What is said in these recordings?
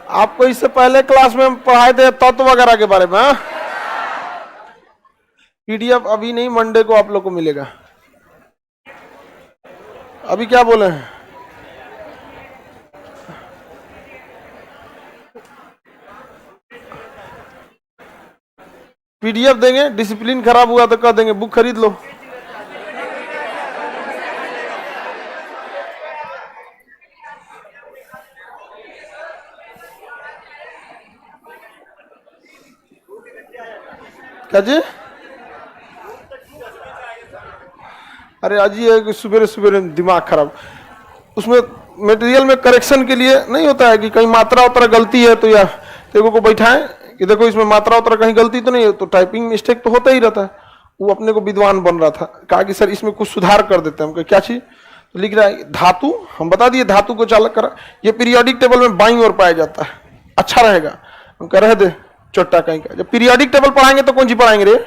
आपको इससे पहले क्लास में पढ़ाए थे तत्व वगैरह के बारे में। पीडीएफ अभी नहीं, मंडे को आप लोग को मिलेगा। अभी क्या बोले हैं? पीडीएफ देंगे, डिसिप्लिन खराब हुआ तो कह देंगे बुक खरीद लो। क्या जी? अरे आज ही है कि सवेरे सवेरे दिमाग खराब। उसमें मटेरियल में करेक्शन के लिए नहीं होता है कि कहीं मात्रा उतरा गलती है तो या देखो को बैठाएं कि देखो इसमें मात्रा उतरा कहीं गलती तो नहीं है, तो टाइपिंग मिस्टेक तो होता ही रहता है। वो अपने को विद्वान बन रहा था, कहा कि सर इसमें कुछ सुधार कर देते हैं। हम क्या चीज? तो लिख रहा है धातु, हम बता दिए धातु को चालक करा, ये पीरियोडिक टेबल में बाईं ओर पाया जाता है, अच्छा रहेगा। हम कह रहे दे चोट्टा कहीं का, जब पीरियोडिक टेबल पढ़ाएंगे तो कौन सी पढ़ाएंगे रे?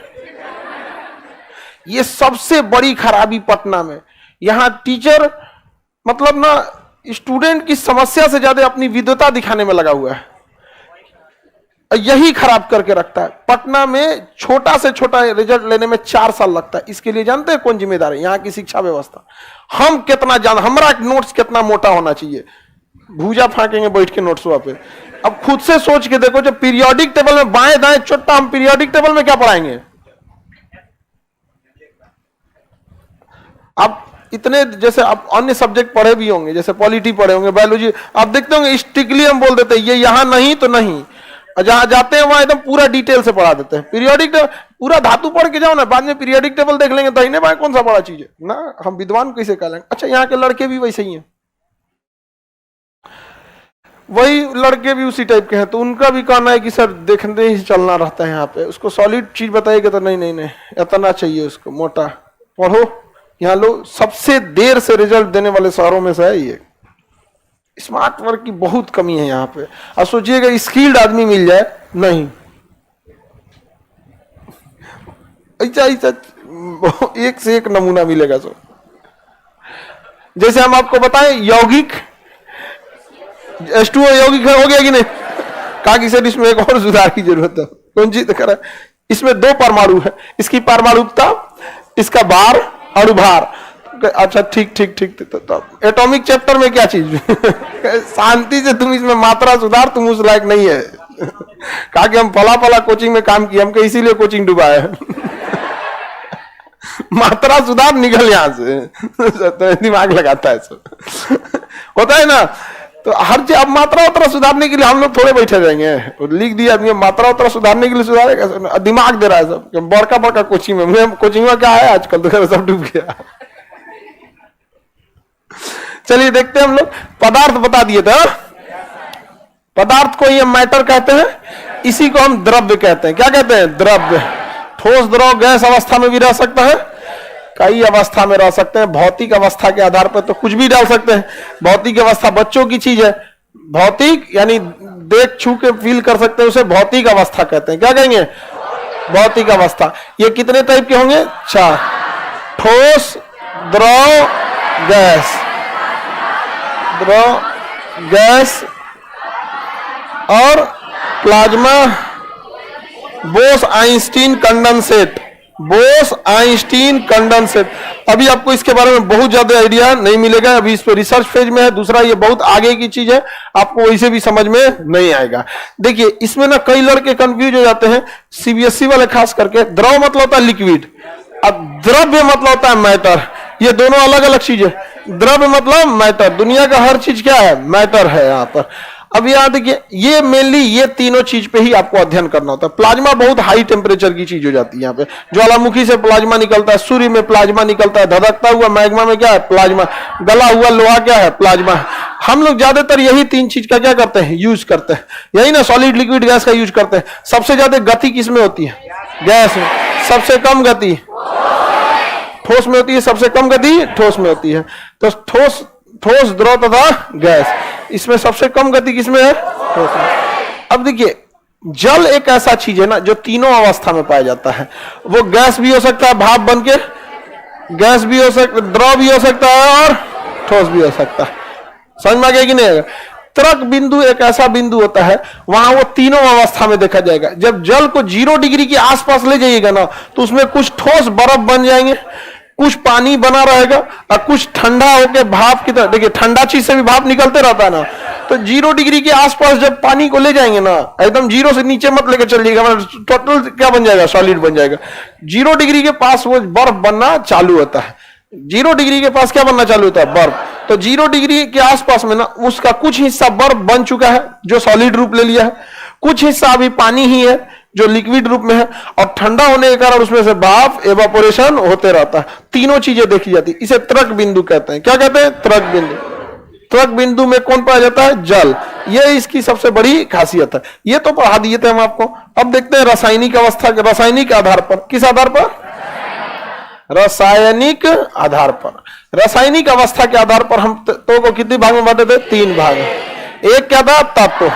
ये सबसे बड़ी खराबी पटना में। यहां टीचर मतलब ना स्टूडेंट की समस्या से ज्यादा अपनी विद्वता दिखाने में लगा हुआ है, यही खराब करके रखता है। पटना में छोटा से छोटा रिजल्ट लेने में 4 साल लगता है। इसके लिए जानते हैं कौन जिम्मेदार है? यहाँ की शिक्षा व्यवस्था। हम कितना हमारा नोट्स कितना मोटा होना चाहिए, भूजा फाकेंगे बैठ के नोट्स पे। अब खुद से सोच के देखो, जब पीरियोडिक टेबल में बाएं दाएं चोट्टा, हम पीरियोडिक टेबल में क्या पढ़ाएंगे? आप इतने जैसे आप अन्य सब्जेक्ट पढ़े भी होंगे, जैसे पॉलिटी पढ़े होंगे, बायोलॉजी, आप देखते होंगे स्ट्रिक्टली हम बोल देते हैं ये यहां नहीं तो नहीं, जहां जाते हैं वहां एकदम पूरा डिटेल से पढ़ा देते हैं। पीरियोडिक टेबल पूरा धातु पढ़ के जाओ ना, बाद में पीरियोडिक टेबल देख लेंगे तो इन्हें भाई कौन सा बड़ा चीज है ना, हम विद्वान कैसे कह लेंगे। अच्छा, यहाँ के लड़के भी वैसे ही हैं, वही लड़के भी उसी टाइप के हैं, तो उनका भी कहना है कि सर देखते ही चलना रहता है यहाँ पे। उसको सॉलिड चीज बताइएगा तो नहीं नहीं नहीं इतना चाहिए उसको, मोटा पढ़ो। यहाँ लोग सबसे देर से रिजल्ट देने वाले शहरों में से है ये। स्मार्ट वर्क की बहुत कमी है यहाँ पे। अब सोचिएगा स्किल्ड आदमी मिल जाए, नहीं। ऐसा ऐसा एक से एक नमूना मिलेगा। सो जैसे हम आपको बताएं यौगिक H2O यौगिक हो गया कि नहीं? कहा कि सर इसमें एक और सुधार की जरूरत है। कौन चीज कह रहा है? इसमें 2 परमाणु है, इसकी परमाणुकता, इसका भार, अणुभार। अच्छा ठीक ठीक ठीक, तो एटॉमिक चैप्टर में क्या चीज? शांति से तुम इसमें मात्रा सुधार, तुम उस लायक नहीं है। कहा कि हम फला फला कोचिंग में काम किया, हमको इसीलिए कोचिंग डुबाया है। मात्रा सुधार, निकल यहां से। तो दिमाग लगाता है सब होता है ना। तो हर चीज अब मात्रा उतरा सुधारने के लिए हम लोग थोड़े बैठे रहेंगे। लिख दिया आदमी मात्रा उतरा सुधारने के लिए सुधारेगा, दिमाग दे रहा है सब। बड़का बड़का कोचिंग में, कोचिंग में क्या है आजकल तो सब डूब गया। चलिए देखते हैं हम लोग। पदार्थ बता दिए थे, पदार्थ को ये मैटर कहते हैं, इसी को हम द्रव्य कहते हैं। क्या कहते हैं? द्रव्य। ठोस, द्रव, गैस अवस्था में भी रह सकता है, कई अवस्था में रह सकते हैं। भौतिक अवस्था के आधार पर तो कुछ भी डाल सकते हैं। भौतिक अवस्था बच्चों की चीज है, भौतिक यानी देख छू के फील कर सकते हैं, उसे भौतिक अवस्था कहते हैं। क्या कहेंगे? भौतिक अवस्था। ये कितने टाइप के होंगे? 4। ठोस, द्रव, गैस, द्रव, गैस और plasma. Bose Einstein condensate, Bose Einstein condensate. अभी आपको इसके बारे में बहुत ज्यादा आइडिया नहीं मिलेगा, अभी इस पर रिसर्च फेज में है। दूसरा, ये बहुत आगे की चीज है, आपको वैसे भी समझ में नहीं आएगा। देखिए इसमें ना कई लड़के कंफ्यूज हो जाते हैं, सीबीएसई वाले खास करके। द्रव मतलब होता है लिक्विड, अब द्रव्य मतलब होता है मैटर। ये दोनों अलग अलग चीज है। द्रव्य मतलब मैटर, दुनिया का हर चीज क्या है? मैटर है यहाँ पर। अब यहाँ देखिए, ये मेनली ये तीनों चीज पे ही आपको अध्ययन करना होता है। प्लाज्मा बहुत हाई टेम्परेचर की चीज हो जाती है यहाँ पे। ज्वालामुखी से प्लाज्मा निकलता है, सूर्य में प्लाज्मा निकलता है, धधकता हुआ मैग्मा में क्या है? प्लाज्मा। गला हुआ लोहा क्या है? प्लाज्मा। हम लोग ज्यादातर यही 3 चीज का क्या करते हैं? यूज करते हैं। यही ना, सॉलिड, लिक्विड, गैस का यूज करते हैं। सबसे ज्यादा गति किसमें होती है? गैस में। सबसे कम गति ठोस में होती है, सबसे कम गति ठोस में होती है। तो ठोस, द्रव तथा गैस, इसमें सबसे कम गति किसमें है? ठोस में। अब देखिए जल एक ऐसा चीज है ना जो तीनों अवस्था में पाया जाता है। वो गैस भी हो सकता है भाप बन के, गैस भी हो सकता, द्रव भी हो सकता है और ठोस भी हो सकता है। समझ में आ गया कि नहीं? तृक बिंदु एक ऐसा बिंदु होता है, वहां वो तीनों अवस्था में देखा जाएगा। जब जल को 0 डिग्री के आसपास ले जाइएगा ना, तो उसमें कुछ ठोस बर्फ बन जाएंगे, कुछ पानी बना रहेगा, और कुछ ठंडा होकर भाप की तरह, देखिए ठंडा चीज से भी भाप निकलते रहता है ना, तो 0 डिग्री के आसपास जब पानी को ले जाएंगे ना, एकदम 0 से नीचे मत लेकर चलिएगा, टोटल क्या बन जाएगा, सॉलिड बन जाएगा। 0 डिग्री के पास वो बर्फ बनना चालू होता है। 0 डिग्री के पास क्या बनना चालू होता है, बर्फ। तो 0 डिग्री के आसपास में ना उसका कुछ हिस्सा बर्फ बन चुका है, जो सॉलिड रूप ले लिया है, कुछ हिस्सा अभी पानी ही है जो लिक्विड रूप में है, और ठंडा होने के कारण उसमें से भाप एवापोरेशन होते रहता है। तीनों चीजें देखी जाती है, इसे तृक बिंदु कहते हैं। क्या कहते हैं, तृक बिंदु। तृक बिंदु में कौन पाया जाता है, जल। यह इसकी सबसे बड़ी खासियत है। ये तो पढ़ा दिए थे हम आपको। अब देखते हैं रासायनिक अवस्था के, रासायनिक आधार पर। किस आधार पर, रासायनिक आधार पर। रासायनिक अवस्था के आधार पर हम तो को कितने भाग में बांटे थे, 3 भाग। एक क्या था, तत्व।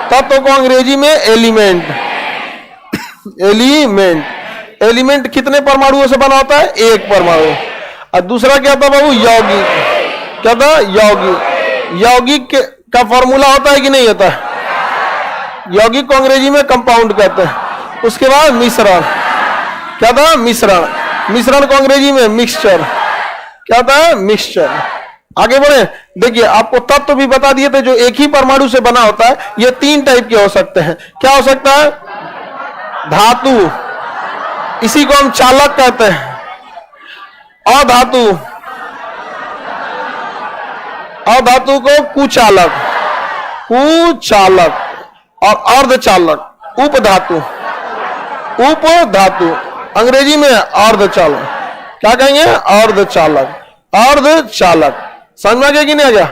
तत्व को अंग्रेजी में एलिमेंट। एलिमेंट। एलिमेंट कितने परमाणुओं से बना होता है, 1 परमाणु। और दूसरा क्या था बाबू, यौगिक। क्या था, यौगिक। यौगिक का फॉर्मूला होता है कि नहीं होता है, यौगिक को अंग्रेजी में कंपाउंड कहते हैं। उसके बाद मिश्रण। क्या था, मिश्रण। मिश्रण को अंग्रेजी में मिक्सचर। क्या था, मिक्सचर। आगे बढ़े, देखिए आपको तत्व भी बता दिए थे जो एक ही परमाणु से बना होता है। ये 3 टाइप के हो सकते हैं। क्या हो सकता है, धातु, इसी को हम चालक कहते हैं। अधातु, अधातु को कुचालक, कुचालक। और अर्धचालक, उपधातु, उपधातु, अंग्रेजी में अर्धचालक। क्या कहेंगे, अर्धचालक। अर्धचालक समझ में आ गया कि नहीं आ गया,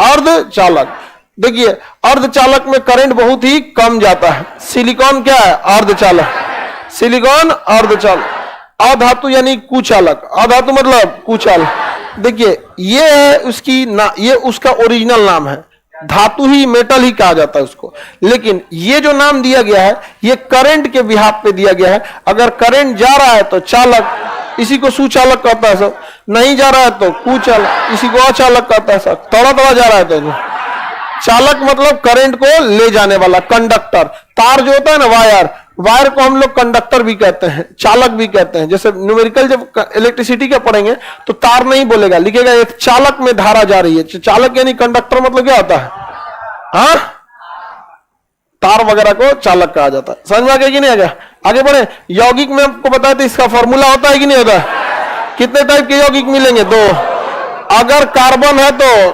अर्धचालक। देखिए अर्धचालक में करंट बहुत ही कम जाता है। सिलिकॉन क्या है, अर्धचालक। सिलिकॉन अर्धचालक। अधातु यानी कुचालक। अधातु मतलब कुचालक। देखिए ये है उसकी ये उसका ओरिजिनल नाम है, धातु ही, मेटल ही कहा जाता है उसको। लेकिन ये जो नाम दिया गया है ये करंट के बिहाफ पे दिया गया है। अगर करंट जा रहा है तो चालक, इसी को सुचालक कहता है सब। नहीं जा रहा है तो कुचालक, इसी को अचालक कहता है सब। थोड़ा थोड़ा जा रहा है तो चालक मतलब करंट को ले जाने वाला, कंडक्टर। तार जो होता है ना, वायर, वायर को हम लोग कंडक्टर भी कहते हैं, चालक भी कहते हैं। जैसे न्यूमेरिकल जब इलेक्ट्रिसिटी का पढ़ेंगे तो तार नहीं बोलेगा, लिखेगा एक चालक में धारा जा रही है। चालक यानी कंडक्टर मतलब क्या होता है, हाँ, तार वगैरह को चालक कहा जाता है। समझ में आ गया कि नहीं आ गया, आगे बढ़े। यौगिक में आपको बताया था इसका फॉर्मूला होता है कि नहीं होता है। कितने टाइप के यौगिक मिलेंगे, 2। अगर कार्बन है तो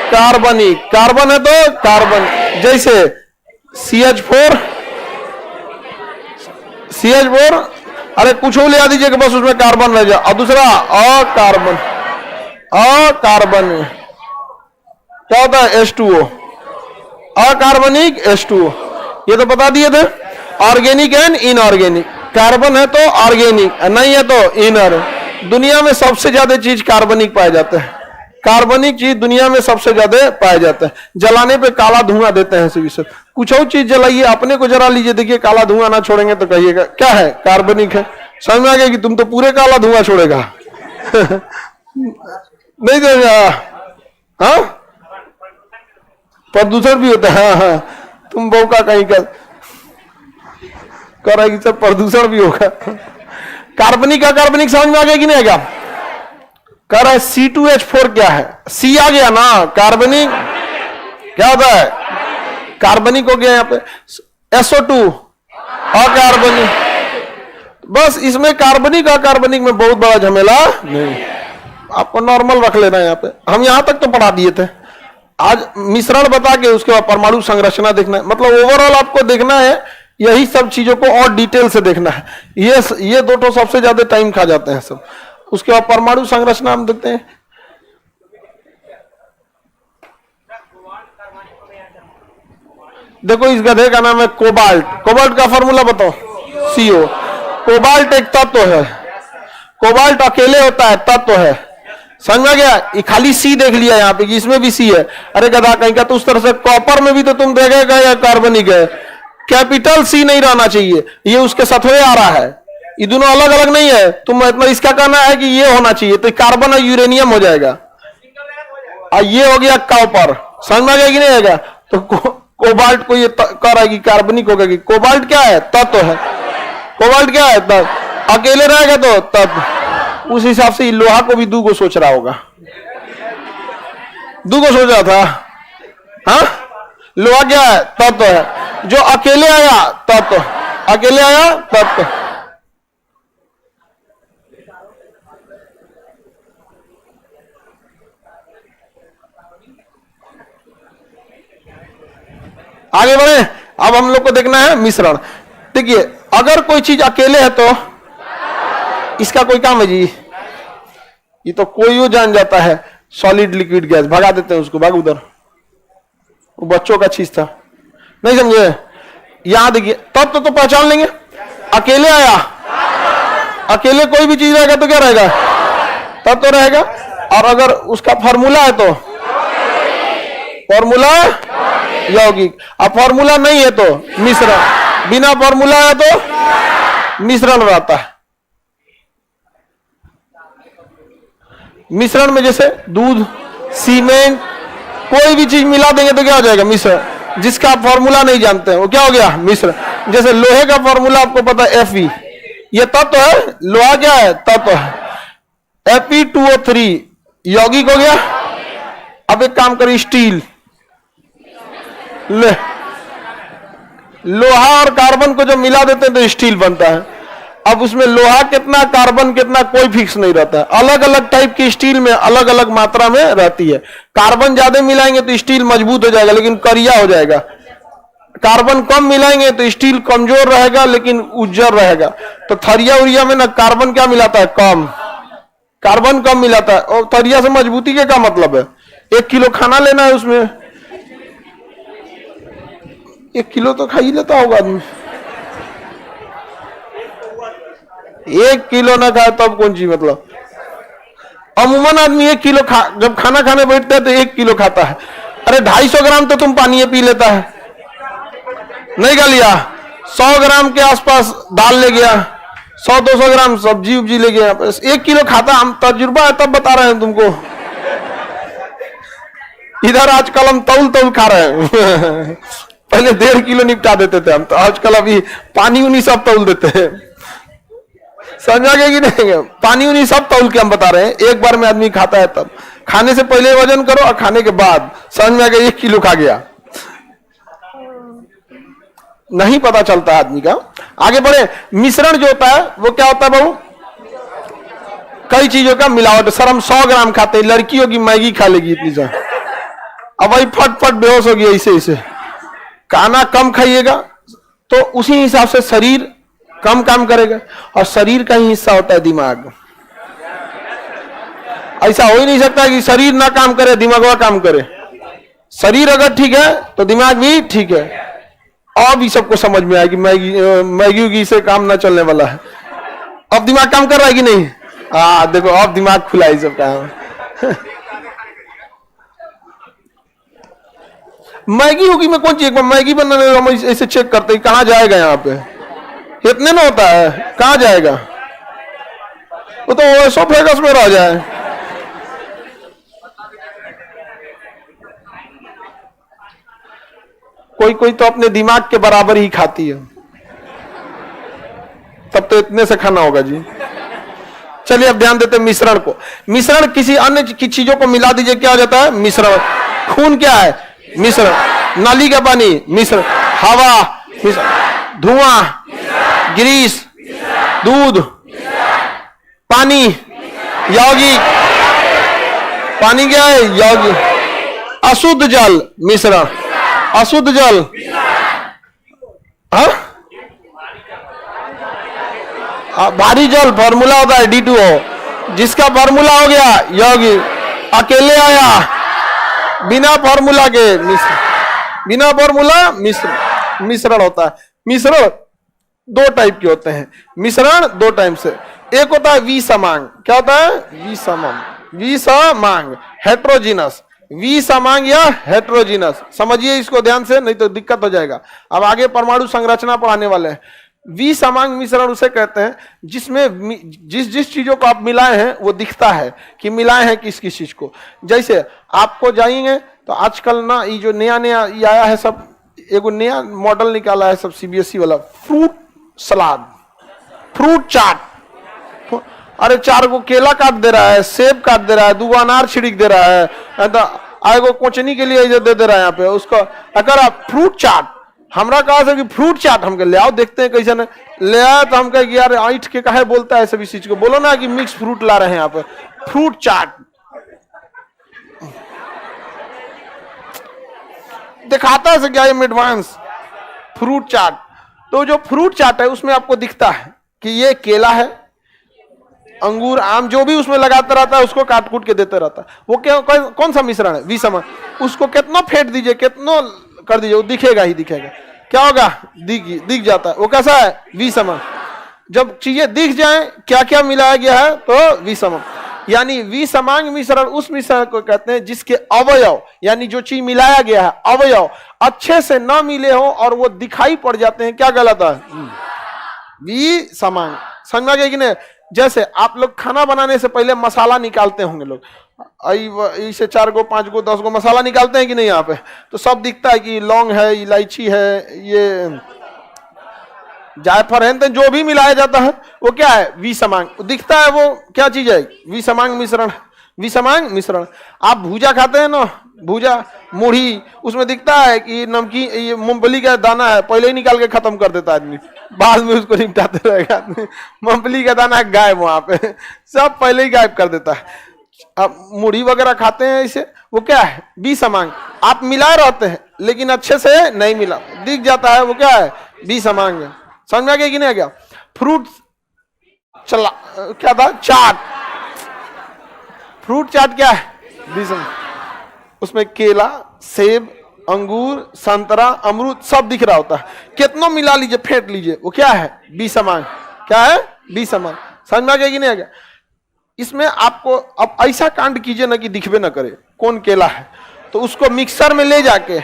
कार्बनिक, कार्बन है तो कार्बन, जैसे CH4, CH4, अरे कुछ ले आ दीजिए कि बस उसमें कार्बन रह जाए। और दूसरा अकार्बन, अकार्बन क्या होता है, H2O, अकार्बनिक H2O। ये तो बता दिए थे। ऑर्गेनिक एंड इनऑर्गेनिक, कार्बन है तो ऑर्गेनिक, नहीं है तो इनऑर्गेनिक। दुनिया में सबसे ज्यादा चीज कार्बनिक पाए जाते हैं। कार्बनिक चीज दुनिया में सबसे ज्यादा पाए जाते हैं। जलाने पे काला धुआं देते हैं सभी से। कुछ और चीज जलाइए, अपने को जला लीजिए, देखिए काला धुआं ना छोड़ेंगे तो कहिएगा क्या है, कार्बनिक है। समझ में आ गया कि तुम तो पूरे काला धुआं छोड़ेगा नहीं देगा, हाँ, प्रदूषण भी होता है। हाँ हाँ, तुम बौका कहीं का करेगी सब, प्रदूषण भी होगा। कार्बनिक का कार्बनिक समझ में आ गया कि नहीं आएगा। कह रहा है C2H4 क्या है, C आ गया ना, कार्बनिक क्या होता है, कार्बनिक हो गया। यहाँ पे SO2 अकार्बनिक। बस इसमें कार्बनिक अकार्बनिक में बहुत बड़ा झमेला नहीं, आपको नॉर्मल रख लेना है। यहाँ पे हम यहाँ तक तो पढ़ा दिए थे। आज मिश्रण बता के उसके बाद परमाणु संरचना देखना है, मतलब ओवरऑल आपको देखना है। यही सब चीजों को और डिटेल से देखना है। ये 2 तो सबसे ज्यादा टाइम खा जाते हैं सब। उसके बाद परमाणु संरचना हम देखते हैं। देखो इस गधे का नाम है कोबाल्ट। कोबाल्ट का फॉर्मूला बताओ, CO। कोबाल्ट एक तत्व है, कोबाल्ट अकेले होता है, तत्व है। समझ में गया, ये खाली C देख लिया यहाँ पे कि इसमें भी C है। अरे गधा कहीं का, तो उस तरह से कॉपर में भी तो तुम देखेगा या कार्बनिक है, कैपिटल C नहीं रहना चाहिए, ये उसके साथ आ रहा है। ये दोनों अलग अलग नहीं है। तुम मतलब इसका कहना है कि ये होना चाहिए तो कार्बन और यूरेनियम हो जाएगा। और ये हो गया कॉपर, समझ में आ गया कि नहीं आएगा? तो कोबाल्ट को ये कह रहा है कि कार्बनिक होगा कि कोबाल्ट क्या है? तत्व है। कोबाल्ट क्या है? तत्व। अकेले रहेगा तो तत्व। उस हिसाब से लोहा को भी दू को सोच रहा होगा, दू को सोच रहा था। हाँ, लोहा क्या है? तत्व है। जो अकेले आया तत्व, अकेले आया तत्व। आगे बढ़े। अब हम लोग को देखना है मिश्रण। देखिए, अगर कोई चीज अकेले है तो इसका कोई काम है जी? ये तो कोई वो जान जाता है। सॉलिड लिक्विड गैस, भगा देते हैं उसको, भाग उधर। वो बच्चों का चीज था, नहीं समझे? यहां देखिए, तत्व तो पहचान लेंगे। अकेले आया, अकेले कोई भी चीज रहेगा तो क्या रहेगा? तत्व रहेगा। और अगर उसका फॉर्मूला है तो फॉर्मूला यौगिक। अब फॉर्मूला नहीं है तो मिश्रण। बिना फॉर्मूला है तो मिश्रण रहता है। मिश्रण में जैसे दूध, सीमेंट, कोई भी चीज मिला देंगे तो क्या हो जाएगा? मिश्रण। जिसका फॉर्मूला नहीं जानते हैं वो क्या हो गया? मिश्रण। जैसे लोहे का फॉर्मूला आपको पता है Fe, ये तत्व है। लोहा क्या है? तत्व है। Fe2O3 यौगिक हो गया। अब एक काम करिए, स्टील ले, लोहा और कार्बन को जब मिला देते हैं तो स्टील बनता है। अब उसमें लोहा कितना, कार्बन कितना, कोई फिक्स नहीं रहता है। अलग अलग टाइप की स्टील में अलग अलग मात्रा में रहती है। कार्बन ज्यादा मिलाएंगे तो स्टील मजबूत हो जाएगा लेकिन करिया हो जाएगा। कार्बन कम मिलाएंगे तो स्टील कमजोर रहेगा लेकिन उज्जर रहेगा। तो थरिया उरिया में ना कार्बन क्या मिलाता है? कम। कार्बन कम मिलाता है। और थरिया से मजबूती के क्या मतलब है? 1 किलो खाना लेना है, उसमें 1 किलो तो खा ही लेता होगा आदमी। 1 किलो ना खाए तब कौन सी मतलब? अमूमन आदमी 1 किलो जब खाना खाने बैठता है तो 1 किलो खाता है। अरे 250 ग्राम तो तुम पानी पी लेता है, नहीं गा लिया? 100 ग्राम के आसपास दाल ले गया, 100-200 ग्राम सब्जी उब्जी ले गया, 1 किलो खाता। हम तजुर्बा है तब बता रहे हैं तुमको। इधर आजकल हम तौल खा रहे हैं। पहले 1.5 किलो निपटा देते थे हम, तो आजकल अभी पानी उनी सब तौल देते हैं। समझा गया कि नहीं? पानी उनी सब तौल के हम बता रहे हैं। एक बार में आदमी खाता है तब। खाने से पहले वजन करो और खाने के बाद समझ में आ गया 1 किलो खा गया। नहीं पता चलता आदमी का। आगे बढ़े। मिश्रण जो होता है वो क्या होता है बाबू? कई चीजों का मिलावट। सर हम 100 ग्राम खाते हैं, लड़कियों की मैगी खा लेगी इतनी सा, अब वही फट बेहोश हो गया। ऐसे खाना कम खाइएगा तो उसी हिसाब से शरीर कम काम करेगा। और शरीर का ही हिस्सा होता है दिमाग। ऐसा हो ही नहीं सकता कि शरीर ना काम करे दिमाग काम करे। शरीर अगर ठीक है तो दिमाग भी ठीक है। अब भी सबको समझ में आएगी मैगी से काम ना चलने वाला है। अब दिमाग काम कर रहा है कि नहीं? देखो अब दिमाग खुला है सब काम। मैगी होगी में कौन चीज? मैगी बनाने हम ऐसे चेक करते हैं कहां जाएगा, यहाँ पे इतने ना होता है, कहां जाएगा? वो तो एसोफेगस में रह जाए। कोई तो अपने दिमाग के बराबर ही खाती है, तब तो इतने से खाना होगा जी। चलिए अब ध्यान देते हैं मिश्रण को। मिश्रण किसी अन्य चीजों को मिला दीजिए, क्या हो जाता है? मिश्रण। खून क्या है? मिश्रण। नाली का पानी मिश्रण। हवा मिश्रण। धुआं, ग्रीस, दूध, पानी यौगिक। पानी क्या है? यौगिक। अशुद्ध जल मिश्रण। अशुद्ध जल भारी जल फॉर्मूला होता है D2O, जिसका फॉर्मूला हो गया यौगिक। अकेले आया बिना फॉर्मूला के मिश्रण। बिना फॉर्मूला मिश्रण। मिश्रण होता है। मिश्रण 2 टाइप के होते हैं। मिश्रण 2 टाइप से। एक होता है विसमांग। क्या होता है? विसमांग। विसमांग हेट्रोजीनस। विसमांग या हेट्रोजीनस, समझिए इसको ध्यान से, नहीं तो दिक्कत हो जाएगा। अब आगे परमाणु संरचना पढ़ाने वाले हैं। विसमांग मिश्रण उसे कहते हैं जिसमें जिस चीजों को आप मिलाए हैं वो दिखता है कि मिलाए हैं किस किस चीज को। जैसे आपको जाएंगे तो आजकल ना ये जो नया नया ये आया है सब, एगो नया मॉडल निकाला है सब सीबीएसई वाला, फ्रूट सलाद, फ्रूट चाट। अरे 4 को केला काट दे रहा है, सेब काट दे रहा है, 2 अनार छिड़क दे रहा है, आएगो कोचनी के लिए दे दे रहा है यहाँ पे उसको। अगर आप फ्रूट चाट, हमरा कहा था कि फ्रूट चाट हम ले आओ देखते हैं कैसे न ले आया, तो हम कहे कि यार ऐठ के काहे बोलता है सभी चीज को, बोलो ना कि मिक्स फ्रूट ला रहे हैं यहाँ पे, फ्रूट चाट दिखाता है क्या ये एडवांस फ्रूट चाट। तो जो फ्रूट चाट है उसमें आपको दिखता है कि ये केला है, अंगूर, आम, जो भी उसमें लगाता रहता है उसको काट कूट के देता रहता है। वो क्या कौन सा मिश्रण है? विषमंग। उसको कितना फेंट दीजिए, कितना कर दीजिए, वो दिखेगा ही दिखेगा। क्या होगा? दिख जाता है। वो कैसा है? विषमंग। जब चीजें दिख जाए क्या क्या मिलाया गया है तो विषमंग, यानी विषमांग मिश्रण उस मिश्रण को कहते हैं जिसके अवयव, यानी जो चीज मिलाया गया है अवयव अच्छे से न मिले हो और वो दिखाई पड़ जाते हैं, क्या गलत है? विषमांग। समझ में आ गया कि नहीं? जैसे आप लोग खाना बनाने से पहले मसाला निकालते होंगे लोग, इसे 4 गो 5 गो 10 गो मसाला निकालते हैं कि नहीं यहाँ पे, तो सब दिखता है कि लौंग है, इलायची है, ये जायफल है, तो जो भी मिलाया जाता है वो क्या है? विषमांग। दिखता है वो क्या चीज है? विषमांग मिश्रण। विषमांग मिश्रण। आप भूजा खाते हैं ना, भूजा मुढ़ी, उसमें दिखता है कि नमकीन, ये मूंगफली का दाना है, पहले ही निकाल के खत्म कर देता आदमी, बाद में उसको निपटाते रहेगा आदमी। मूंगफली का दाना गायब, वहां पे सब पहले ही गायब कर देता है। अब मुढ़ी वगैरह खाते हैं इसे, वो क्या है? विषमांग। आप मिलाए रहते हैं लेकिन अच्छे से नहीं मिला, दिख जाता है, वो क्या है? विषमांग। समझ में आ गया कि नहीं आ गया? फ्रूट चला क्या था? चाट। फ्रूट चाट क्या है? विषमांग। उसमें केला, सेब, अंगूर, संतरा, अमरूद सब दिख रहा होता है, कितना मिला लीजिए, फेंट लीजिए, वो क्या है? विषमांग। क्या है? विषमांग। समझ में आ गया कि नहीं आ गया? इसमें आपको अब ऐसा कांड कीजिए ना कि दिखबे ना करे कौन केला है, तो उसको मिक्सर में ले जाके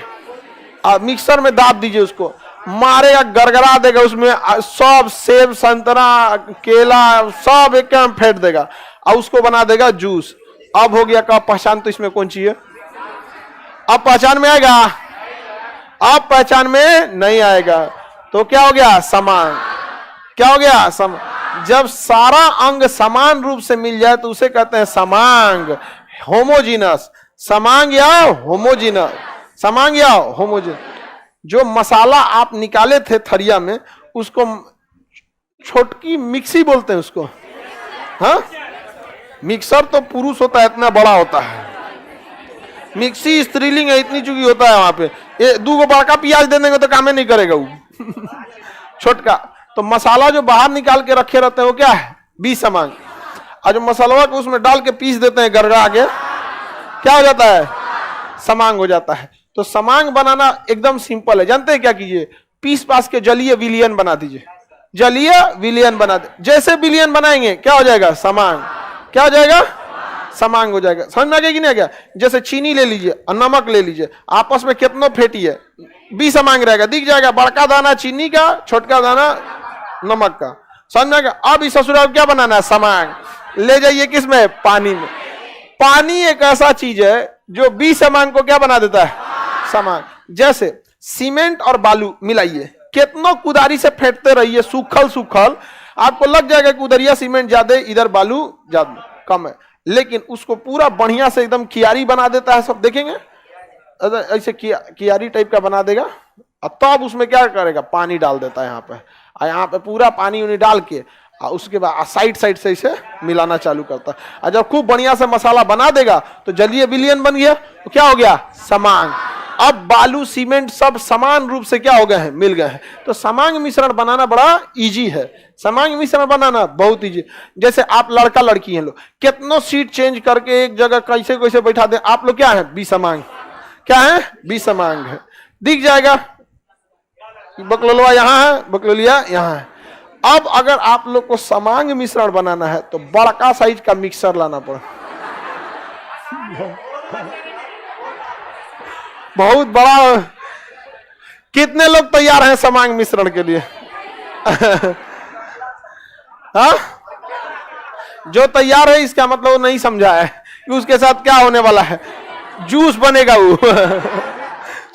मिक्सर में दाब दीजिए, उसको मारेगा, गरगरा देगा, उसमें सब सेब, संतरा, केला सब एक फेंट देगा और उसको बना देगा जूस। अब हो गया का पहचान, तो इसमें कौन चाहिए? अब पहचान में आएगा? अब पहचान में नहीं आएगा, तो क्या हो गया? समान। क्या हो गया? समान। जब सारा अंग समान रूप से मिल जाए तो उसे कहते हैं समांग, होमोजीनस। समांग या होमोजीनस, समांग या होमोजीनस। जो मसाला आप निकाले थे थरिया में, उसको छोटकी मिक्सी बोलते हैं उसको। हाँ, मिक्सर तो पुरुष होता है, इतना बड़ा होता है, मिक्सी स्त्रीलिंग है, इतनी चुकी होता है। वहां पे ये 2 गो बड़का प्याज दे देंगे तो काम नहीं करेगा वो छोटका। तो मसाला जो बाहर निकाल के रखे रहते हैं वो क्या है? विषमांग। और जो मसाला को उसमें डाल के पीस देते हैं गरगड़ा के, क्या हो जाता है? समांग हो जाता है। तो समांग बनाना एकदम सिंपल है। जानते हैं क्या कीजिए? पीस पास के जलीय विलियन बना दीजिए, जलीय विलियन बना दे। जैसे विलियन बनाएंगे क्या हो जाएगा? समांग। क्या हो जाएगा? समांग हो जाएगा। समझ में आ गया कि नहीं आ गया? जैसे चीनी ले लीजिए और नमक ले लीजिए, आपस में कितना फेंटिए, विषमांग रहेगा, दिख जाएगा। बड़का दाना चीनी का, छोटका दाना नमक का। समझ में आ गया? अब इस ससुराल क्या बनाना है? समांग। ले जाइए किसमें? पानी में। पानी एक ऐसा चीज है जो विषमांग को क्या बना देता है? समान। जैसे सीमेंट और बालू मिलाइए, कितना कुदारी से फेंटते रहिए, सूखल सूखल, आपको लग जाएगा कि उधरिया सीमेंट ज्यादा, इधर बालू ज्यादा कम है, लेकिन उसको पूरा बढ़िया से एकदम कियारी बना देता है। सब देखेंगे ऐसे कियारी टाइप का बना देगा, और तब उसमें क्या करेगा? पानी डाल देता है यहाँ पे, और यहाँ पे पूरा पानी उन्हें डाल के और उसके बाद साइड साइड से इसे मिलाना चालू करता है। और जब खूब बढ़िया से मसाला बना देगा तो जलीय विलयन बन गया, तो क्या हो गया? समांग। अब बालू सीमेंट सब समान रूप से क्या हो गए हैं? मिल गए हैं। तो समांग मिश्रण बनाना बड़ा इजी है। समांग मिश्रण बनाना बहुत इजी। जैसे आप लड़का लड़की हैं, लोग कितनों सीट चेंज करके एक जगह कैसे कैसे बैठा दे, आप लोग क्या है? विषमांग। क्या है? विषमांग है। दिख जाएगा बकलोलवा यहाँ है, बकलोलिया यहाँ है। अब अगर आप लोग को समांग मिश्रण बनाना है तो बड़का साइज का मिक्सर लाना पड़ा, बहुत बड़ा। कितने लोग तैयार हैं समांग मिश्रण के लिए? हाँ, जो तैयार है इसका मतलब वो नहीं समझा है कि उसके साथ क्या होने वाला है। जूस बनेगा वो।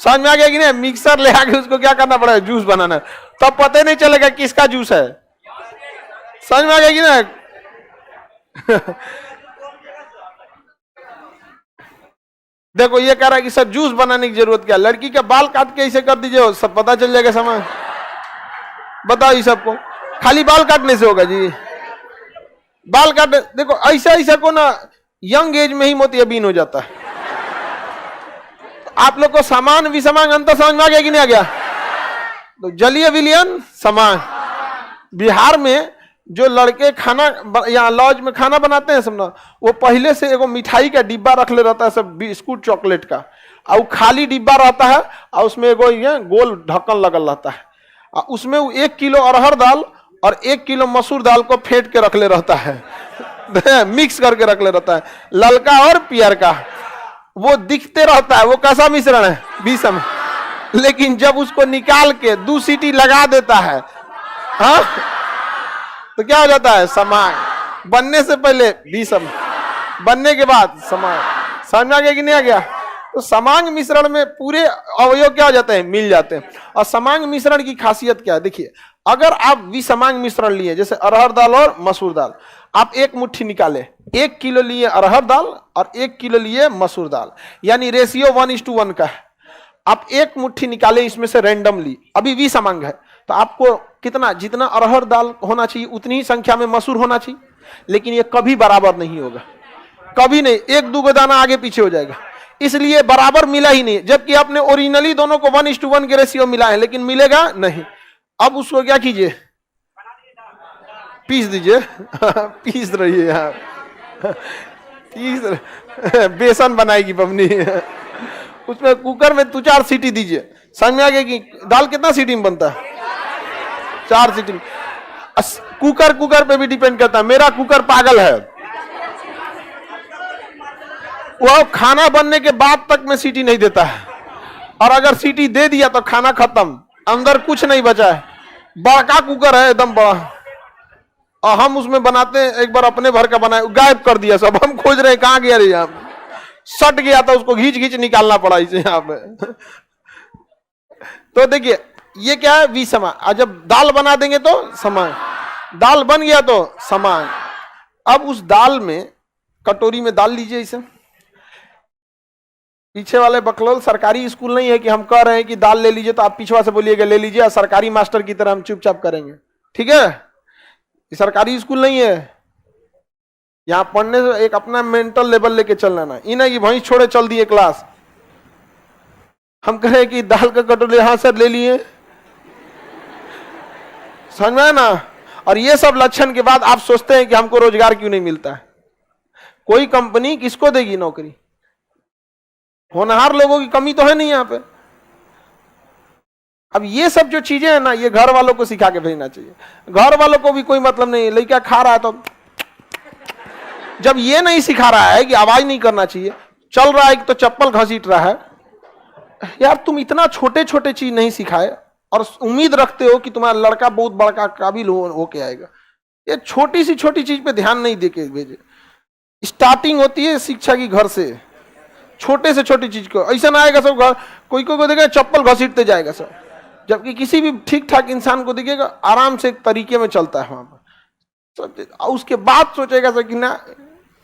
समझ में आ गया कि नहीं? मिक्सर ले आके उसको क्या करना पड़ेगा, जूस बनाना, तब तो पता ही नहीं चलेगा किसका जूस है। समझ में आ गया कि नहीं? देखो ये कह रहा है कि सर जूस बनाने की जरूरत क्या, लड़की के बाल काट के ऐसे कर दीजिए, सब पता चल जाएगा सामान। बताओ ये सबको खाली बाल काटने से होगा जी? बाल काट, देखो ऐसा ऐसा को ना यंग एज में ही मोतियाबिंद हो जाता है। आप लोग को समान विसमान अंतर समझ में आ गया कि नहीं आ गया? तो जलीय विलयन समान। बिहार में जो लड़के खाना यहाँ लॉज में खाना बनाते हैं समझना, वो पहले से एगो मिठाई का डिब्बा रख ले रहता है, सब बिस्कुट चॉकलेट का, और खाली डिब्बा रहता है और उसमें एगो ये गोल ढक्कन लगल रहता है, और उसमें 1 किलो अरहर दाल और 1 किलो मसूर दाल को फेंट के रख ले रहता है, मिक्स करके रख ले रहता है, ललका और पियर का। वो दिखते रहता है, वो कैसा मिश्रण है, विषम। लेकिन जब उसको निकाल के 2 सीटी लगा देता है, हाँ, तो क्या हो जाता है, समान। बनने से पहले विषम, बनने के बाद समान। समझ में आ गया कि नहीं आ गया? तो समांग मिश्रण में पूरे अवयव क्या हो जाते हैं, मिल जाते हैं। और समांग मिश्रण की खासियत क्या है, देखिए, अगर आप विसमांग मिश्रण लिए, जैसे अरहर दाल और मसूर दाल, आप 1 मुट्ठी निकाले, 1 किलो लिए अरहर दाल और 1 किलो लिए मसूर दाल, यानी रेशियो 1:1 का है। आप 1 मुट्ठी निकाले इसमें से रैंडमली, अभी विसमांग है, तो आपको कितना, जितना अरहर दाल होना चाहिए उतनी ही संख्या में मसूर होना चाहिए, लेकिन ये कभी बराबर नहीं होगा, कभी नहीं, 1-2 दाना आगे पीछे हो जाएगा, इसलिए बराबर मिला ही नहीं। जबकि आपने ओरिजिनली दोनों को 1:1 के रेशियो मिला है, लेकिन मिलेगा नहीं। अब उसको क्या कीजिए, पीस दीजिए। पीस रही है यार, बेसन बनाएगी पबनी। उसमें कुकर में 2-4 सीटी दीजिए। समझ में आ गया कि दाल कितना सीटी में बनता है, 4 सीटी में। कुकर पे भी डिपेंड करता है, मेरा कुकर पागल है, वो खाना बनने के बाद तक में सीटी नहीं देता है, और अगर सीटी दे दिया तो खाना खत्म, अंदर कुछ नहीं बचा है। बड़ा कुकर है एकदम बड़ा, और हम उसमें बनाते हैं। एक बार अपने भर का बनाए, गायब कर दिया सब, हम खोज रहे हैं कहां गया रे, यहाँ सट गया था, उसको घींच घींच निकालना पड़ा इसे यहाँ पे। तो देखिए ये क्या है, विसमान। और जब दाल बना देंगे तो समान, दाल बन गया तो समान। अब उस दाल में, कटोरी में दाल लीजिए इसे। पीछे वाले बकलोल सरकारी स्कूल नहीं है कि हम कह रहे हैं कि दाल ले लीजिए तो आप पीछवा से बोलिएगा ले लीजिए, और सरकारी मास्टर की तरह हम चुपचाप करेंगे, ठीक है? ये सरकारी स्कूल नहीं है। यहां पढ़ने से एक अपना मेंटल लेवल लेके चलना ना, इन्हें कि भाई छोड़े चल दिए क्लास, हम कहें कि दाल का कटोरी, हाँ सर ले लिए, समझ में आया ना? और ये सब लक्षण के बाद आप सोचते हैं कि हमको रोजगार क्यों नहीं मिलता है। कोई कंपनी किसको देगी नौकरी? होनहार लोगों की कमी तो है नहीं यहाँ पे। अब ये सब जो चीजें हैं ना, ये घर वालों को सिखा के भेजना चाहिए। घर वालों को भी कोई मतलब नहीं है, लड़का खा रहा है तो जब ये नहीं सिखा रहा है कि आवाज नहीं करना चाहिए, चल रहा है तो चप्पल घसीट रहा है, यार तुम इतना छोटे छोटे चीज नहीं सिखाए और उम्मीद रखते हो कि तुम्हारा लड़का बहुत बड़का काबिल होके आएगा। ये छोटी सी छोटी चीज पे ध्यान नहीं देके भेजे। स्टार्टिंग होती है शिक्षा की घर से, छोटे से छोटी चीज को। ऐसा ना आएगा सब घर, कोई को देखेगा चप्पल घसीटते जाएगा सब, जबकि किसी भी ठीक ठाक इंसान को देखिएगा आराम से एक तरीके में चलता है वहां पर। उसके बाद सोचेगा सर कि ना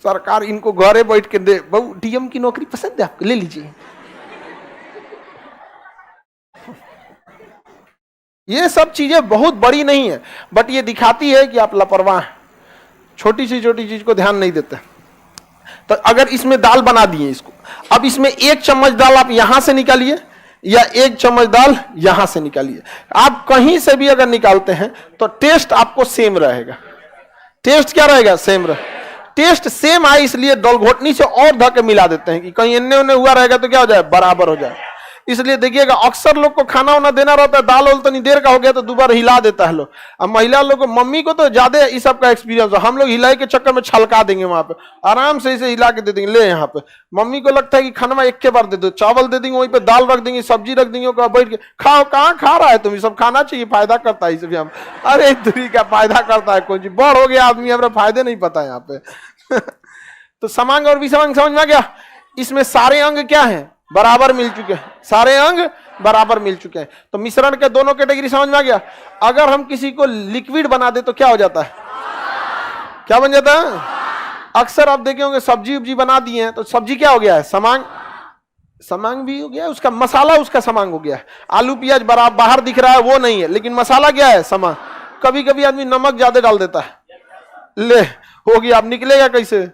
सरकार इनको घरे बैठ के दे, बहु डीएम की नौकरी पसंद है आपको, ले लीजिए। ये सब चीजें बहुत बड़ी नहीं है, बट ये दिखाती है कि आप लापरवाह, छोटी सी छोटी चीज को ध्यान नहीं देते। तो अगर इसमें दाल बना दिए इसको, अब इसमें 1 चम्मच दाल आप यहां से निकालिए या 1 चम्मच दाल यहां से निकालिए। आप कहीं से भी अगर निकालते हैं तो टेस्ट आपको सेम रहेगा। टेस्ट क्या रहेगा? सेम रहेगा। टेस्ट सेम आए इसलिए दलघोटनी से और धके मिला देते हैं कि कहीं इन्ने उन्ने हुआ रहेगा तो क्या हो जाए, बराबर हो जाए। इसलिए देखिएगा अक्सर लोग को खाना वाना देना रहता है, दाल वाल तो नहीं देर का हो गया तो दोबारा हिला देता है लोग। अब महिला लोग को, मम्मी को तो ज्यादा इस सब का एक्सपीरियंस है, हम लोग हिलाई के चक्कर में छलका देंगे वहां पे, आराम से इसे हिला के दे देंगे, ले यहाँ पे। मम्मी को लगता है कि खाना एक के बार दे दो, चावल दे देंगे, वहीं पे दाल रख देंगे, सब्जी रख देंगे, बैठ के खाओ। कहाँ खा रहा है तुम? सब खाना चाहिए, फायदा करता है इसे भी हम। अरे दूरी का फायदा करता है कौन जी, बड़ हो गया आदमी, हमारा फायदे नहीं पता यहाँ पे। तो समांग और विसमांग समझ में आ गया? इसमें सारे अंग क्या हैं, बराबर मिल चुके हैं, सारे अंग बराबर मिल चुके हैं। तो मिश्रण के दोनों कैटेगरी समझ में आ गया। अगर हम किसी को लिक्विड बना दे तो क्या हो जाता है, क्या बन जाता है? अक्सर आप देखे होंगे सब्जी उब्जी बना दिए हैं तो सब्जी क्या हो गया है, समांग, समांग भी हो गया है, उसका मसाला उसका समांग हो गया है। आलू प्याज बराबर बाहर दिख रहा है वो नहीं है, लेकिन मसाला क्या है, समांग। कभी कभी आदमी नमक ज्यादा डाल देता है, ले हो गया, अब निकलेगा कैसे,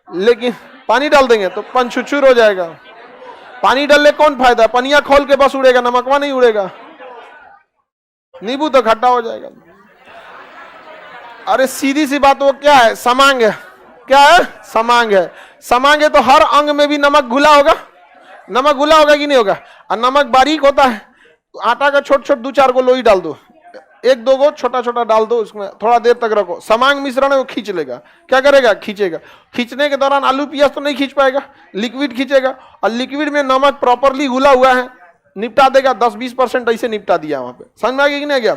लेकिन पानी डाल देंगे तो पंचुचुर हो जाएगा। पानी डालने कौन फायदा, पनिया खोल के बस उड़ेगा, नमकवा नहीं उड़ेगा, नींबू तो खट्टा हो जाएगा। अरे सीधी सी बात, वो क्या है, समांग है। क्या है, समांग है। समांग है तो हर अंग में भी नमक घुला होगा, नमक घुला होगा कि नहीं होगा। और नमक बारीक होता है तो आटा का छोट छोट 2-4 को लोई डाल दो, 1-2 को छोटा छोटा डाल दो, उसमें थोड़ा देर तक रखो, समांग मिश्रण है वो खींच लेगा। क्या करेगा, खींचेगा। खींचने के दौरान आलू प्याज तो नहीं खींच पाएगा, लिक्विड खींचेगा, और लिक्विड में नमक प्रॉपरली घुला हुआ है, निपटा देगा। 10-20% ऐसे निपटा दिया वहां पे। समझ में आ गया कि नहीं आ गया।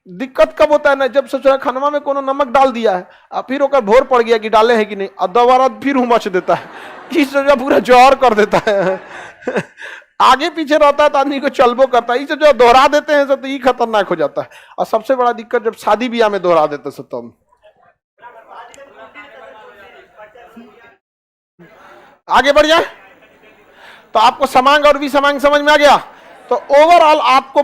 दिक्कत कब होता है ना, जब सोचा खानवा में कोनो नमक डाल दिया है और फिर ओकर भोर पड़ गया कि डाले है कि नहीं, और दोबारा फिर उमच देता है, इस वजह पूरा जौहर कर देता है। आगे पीछे रहता है तो आदमी को चलबो करता है, इसे जो दोहरा देते हैं तो ये खतरनाक हो जाता है। और सबसे बड़ा दिक्कत जब शादी ब्याह में दोहरा देते हैं तब। आगे बढ़ जाए तो आपको समांग और विसमांग समझ में आ गया। तो ओवरऑल आपको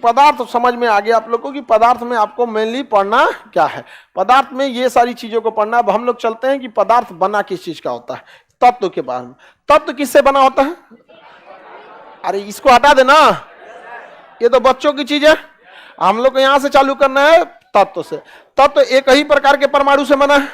पदार्थ समझ में आ गया आप लोगों को कि पदार्थ में आपको मेनली पढ़ना क्या है, पदार्थ में ये सारी चीजों को पढ़ना। अब हम लोग चलते हैं कि पदार्थ बना किस चीज का होता है, तत्व के बारे में। तत्व किससे बना होता है, अरे इसको हटा देना, ये तो बच्चों की चीज है, हम लोग को यहां से चालू करना है तत्व से। तत्व एक ही प्रकार के परमाणु से बना है,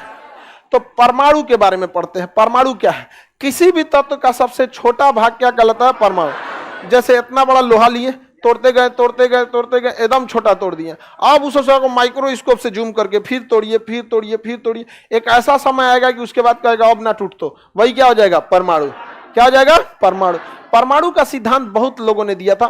तो परमाणु के बारे में पढ़ते हैं। परमाणु क्या है, किसी भी तत्व का सबसे छोटा भाग क्या कहलाता है, परमाणु। जैसे इतना बड़ा लोहा लिए, तोड़ते गए तोड़ते गए तोड़ते गए, एकदम छोटा तोड़ दिए। अब उस को माइक्रोस्कोप से जूम करके फिर तोड़िए फिर तोड़िए फिर तोड़िए, एक ऐसा समय आएगा कि उसके बाद कहेगा अब ना टूट, तो वही क्या हो जाएगा, परमाणु। क्या हो जाएगा, परमाणु। परमाणु का सिद्धांत बहुत लोगों ने दिया था।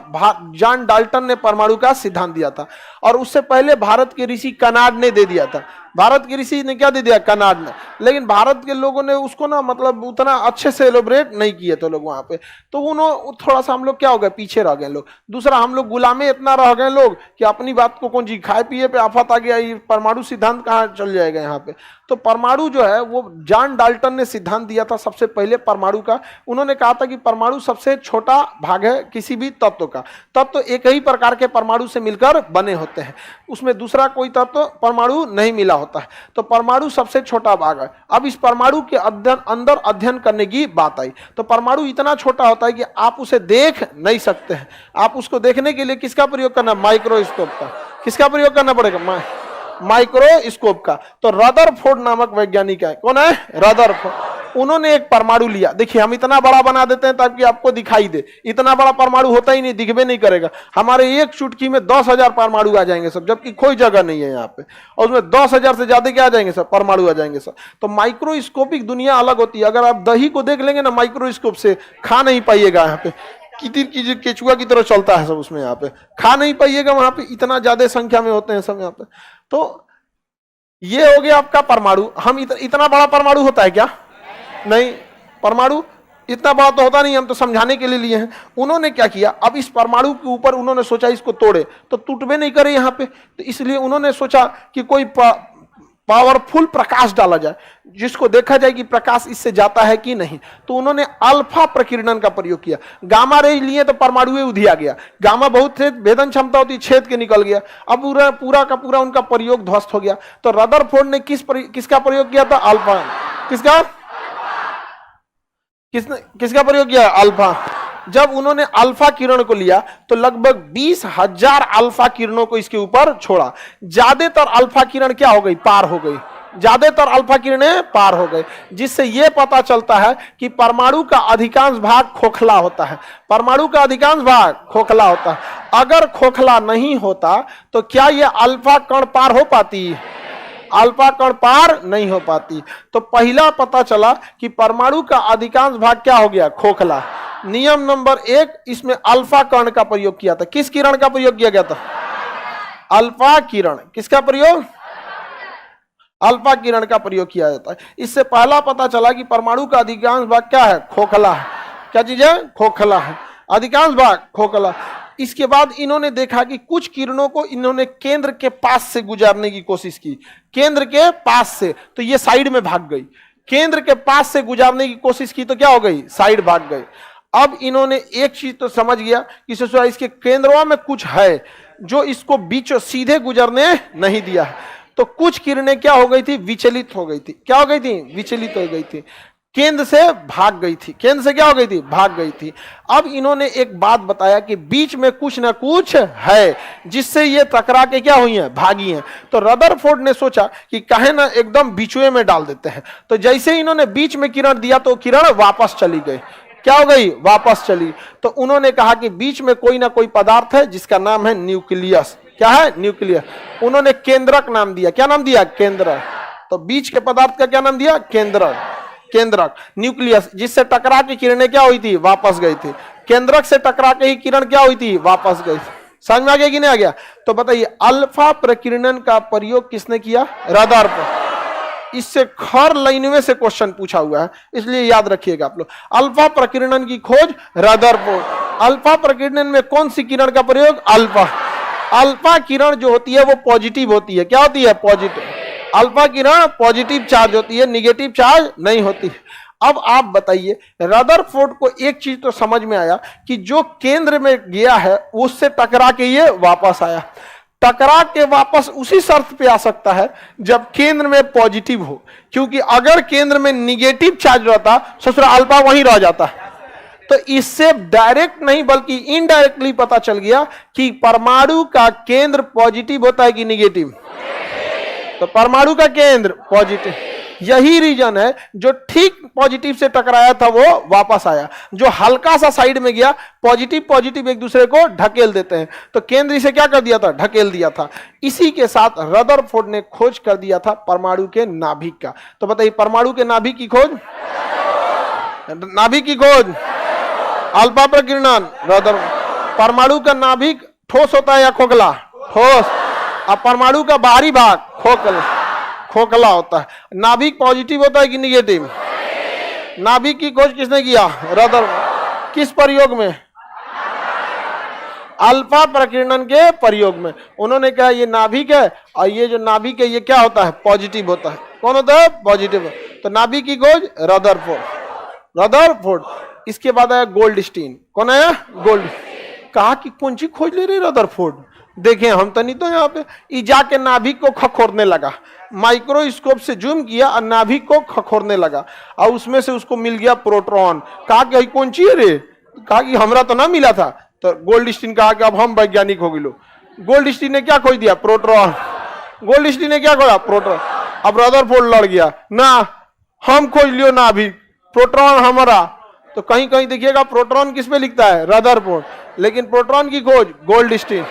जॉन डाल्टन ने परमाणु का सिद्धांत दिया था, और उससे पहले भारत के ऋषि कनाड ने दे दिया था। भारत के ऋषि ने क्या दे दिया, कनाड ने। लेकिन भारत के लोगों ने उसको ना मतलब उतना अच्छे से एलोबरेट नहीं किए थे लोग वहां पे, तो उन्होंने थोड़ा सा हम लोग क्या हो गए, पीछे रह गए लोग। दूसरा, हम लोग गुलामे इतना रह गए लोग कि अपनी बात को कौन जी, खाए पिए पे आफत आ गया, ये परमाणु सिद्धांत कहाँ चल जाएगा यहाँ पे। तो परमाणु जो है वो जॉन डाल्टन ने सिद्धांत दिया था सबसे पहले परमाणु का। उन्होंने कहा था कि परमाणु सबसे छोटा भाग है किसी भी तत्व का। तत्व एक ही प्रकार के परमाणु से मिलकर बने होते हैं, उसमें दूसरा कोई तत्व परमाणु नहीं मिला होता है। तो परमाणु सबसे छोटा भाग है। अब इस परमाणु के अंदर अध्ययन करने की बात आई, तो परमाणु इतना छोटा होता है कि आप उसे देख नहीं सकते हैं। आप उसको देखने के लिए किसका प्रयोग करना, माइक्रोस्कोप का। किसका प्रयोग करना पड़ेगा, माइक्रोस्कोप का। तो रदरफोर्ड नामक वैज्ञानिक है, कौन है, रदरफोर्ड। उन्होंने एक परमाणु लिया, देखिए हम इतना बड़ा बना देते हैं ताकि आपको दिखाई दे, इतना बड़ा परमाणु होता ही नहीं, दिखबे नहीं करेगा। हमारे एक चुटकी में 10,000 परमाणु आ जाएंगे सब, जबकि कोई जगह नहीं है यहाँ पे, और उसमें 10,000 से ज्यादा क्या आ जाएंगे सब, परमाणु आ जाएंगे सब। तो माइक्रोस्कोपिक दुनिया अलग होती है। अगर आप दही को देख लेंगे ना माइक्रोस्कोप से, खा नहीं पाइएगा। यहाँ पे कितिर केचुआ की तरह चलता है सब उसमें, यहाँ पे खा नहीं पाइएगा, वहां पे इतना ज्यादा संख्या में होते हैं सब यहाँ पे। तो ये हो गया आपका परमाणु। हम इतना बड़ा परमाणु होता है क्या, नहीं, परमाणु इतना बड़ा तो होता नहीं, हम तो समझाने के लिए लिए हैं। उन्होंने क्या किया, अब इस परमाणु के ऊपर उन्होंने सोचा इसको तोड़े तो टूटबे नहीं करे यहाँ पे, तो इसलिए उन्होंने सोचा कि कोई पावरफुल प्रकाश डाला जाए, जिसको देखा जाए कि प्रकाश इससे जाता है कि नहीं। तो उन्होंने अल्फा प्रकीर्णन का प्रयोग किया। गामा रे लिए तो परमाणु उधिया गया, गामा बहुत थे, भेदन क्षमता होती, छेद के निकल गया। अब पूरा का पूरा उनका प्रयोग ध्वस्त हो गया। तो रदरफोर्ड ने किसका प्रयोग किया था, अल्फा। किसका प्रयोग किया, अल्फा। जब उन्होंने अल्फा किरण को लिया तो लगभग 20,000 अल्फा किरणों को इसके ऊपर छोड़ा। ज्यादातर अल्फा किरण क्या हो गई, पार हो गई। ज्यादातर अल्फा किरणें पार हो गई, जिससे यह पता चलता है कि परमाणु का अधिकांश भाग खोखला होता है। परमाणु का अधिकांश भाग खोखला होता है। अगर खोखला नहीं होता तो क्या यह अल्फा कण पार हो पाती, अल्फा कण पार नहीं हो पाती। तो पहला पता चला कि परमाणु का अधिकांश भाग क्या हो गया, खोखला। नियम नंबर 1, इसमें अल्फा कण का प्रयोग किया था। किस किरण का प्रयोग किया गया था, अल्फा किरण। किसका प्रयोग, अल्फा किरण का प्रयोग किया जाता है। इससे पहला पता चला कि परमाणु का अधिकांश भाग क्या है, खोखला है। क्या चीज है, खोखला है, अधिकांश भाग खोखला। इसके बाद इन्होंने देखा कि कुछ किरणों को इन्होंने केंद्र के पास से गुजारने की कोशिश की, केंद्र के पास से, तो ये साइड में भाग गई। केंद्र के पास से गुजारने की कोशिश की तो क्या हो गई, साइड भाग गई। अब इन्होंने एक चीज तो समझ गया कि इसके केंद्रों में कुछ है जो इसको बीचों सीधे गुजरने नहीं दिया है। तो कुछ किरणें क्या हो गई थी, विचलित हो गई थी। क्या हो गई थी, विचलित हो गई थी, केंद्र से भाग गई थी। केंद्र से क्या हो गई थी, भाग गई थी। अब इन्होंने एक बात बताया कि बीच में कुछ ना कुछ है जिससे ये टकरा के क्या हुई हैं, भागी हैं। तो रदरफोर्ड ने सोचा कि कहे ना एकदम बीचवे में डाल देते हैं। तो जैसे इन्होंने बीच में किरण दिया तो किरण वापस चली गई। क्या हो गई, वापस चली। तो उन्होंने कहा कि बीच में कोई ना कोई पदार्थ है जिसका नाम है न्यूक्लियस। क्या है, न्यूक्लियस। उन्होंने केंद्रक नाम दिया। क्या नाम दिया, केंद्रक। तो बीच के पदार्थ का क्या नाम दिया, केंद्रक। केंद्रक, न्यूक्लियस, जिससे टकरा की किरणें क्या हुई थी, वापस गई थी। केंद्रक से टकरा के ही किरण क्या हुई थी, वापस गई थी। समझ में आ गया कि नहीं आ गया? तो बताइए अल्फा प्रकीर्णन का प्रयोग किसने किया, रदरफोर्ड। इससे हर लाइन में से क्वेश्चन पूछा हुआ है, इसलिए याद रखिएगा आप लोग। अल्फा प्रकीर्णन की खोज रदरफोर्ड। अल्फा प्रकीर्णन में कौन सी किरण का प्रयोग, अल्फा। अल्फा किरण जो होती है वो पॉजिटिव होती है। क्या होती है, पॉजिटिव। अल्फा किरण पॉजिटिव चार्ज होती है, निगेटिव चार्ज नहीं होती। अब आप बताइए रदरफोर्ड को एक चीज तो समझ में आया कि जो केंद्र में गया है उससे टकरा के ये वापस आया। टकरा के वापस उसी शर्त पे आ सकता है जब केंद्र में पॉजिटिव हो, क्योंकि अगर केंद्र में निगेटिव चार्ज रहता ससुरा अल्फा वहीं रह जाता। तो इससे डायरेक्ट नहीं बल्कि इनडायरेक्टली पता चल गया कि परमाणु का केंद्र पॉजिटिव होता है कि निगेटिव। तो परमाणु का केंद्र पॉजिटिव। यही रीजन है जो ठीक पॉजिटिव से टकराया था वो वापस आया, जो हल्का सा साइड में गया पॉजिटिव पॉजिटिव एक दूसरे को ढकेल देते हैं। तो केंद्र से क्या कर दिया था, ढकेल दिया था। इसी के साथ रदरफोर्ड ने खोज कर दिया था परमाणु के नाभिक का। तो बताइए परमाणु के नाभिक की खोज, नाभिक की खोज अल्फा प्रकीर्णन रदर। परमाणु का नाभिक ठोस होता है या खोखला, ठोस। अब परमाणु का बाहरी भाग खोखला, खोखला होता है। नाभिक पॉजिटिव होता है कि निगेटिव। नाभिक की खोज किसने किया, रदर। किस प्रयोग में, अल्फा प्रकीर्णन के प्रयोग में। उन्होंने कहा ये नाभिक है और ये जो नाभिक है ये क्या होता है, पॉजिटिव होता है। कौन होता है, पॉजिटिव। तो नाभिक की खोज रदरफोर्ड, रदरफोर्ड। इसके बाद आया गोल्डस्टीन। कौन आया, गोल्ड। कहा कि कौन सी खोज ले रहे रदरफोर्ड, देखें हम तो नहीं। तो यहाँ पे ई जाके नाभिक को खखोरने लगा, माइक्रोस्कोप से जूम किया और नाभिक को खखोरने लगा और उसमें से उसको मिल गया प्रोटॉन। कहा कि कौन ची है रे, कहा कि हमरा तो ना मिला था। तो गोल्डस्टीन कहा कि अब हम वैज्ञानिक हो गिलो। गोल्डस्टीन ने क्या खोज दिया, प्रोटॉन। गोल्डस्टीन ने क्या खोजा, प्रोटॉन। अब रदरफोर्ड लड़ गया, ना हम खोज लियो नाभिक, प्रोटॉन हमारा। तो कहीं कहीं देखिएगा प्रोटॉन किस पे लिखता है, रदरफोर्ड, लेकिन प्रोटॉन की खोज गोल्डस्टीन।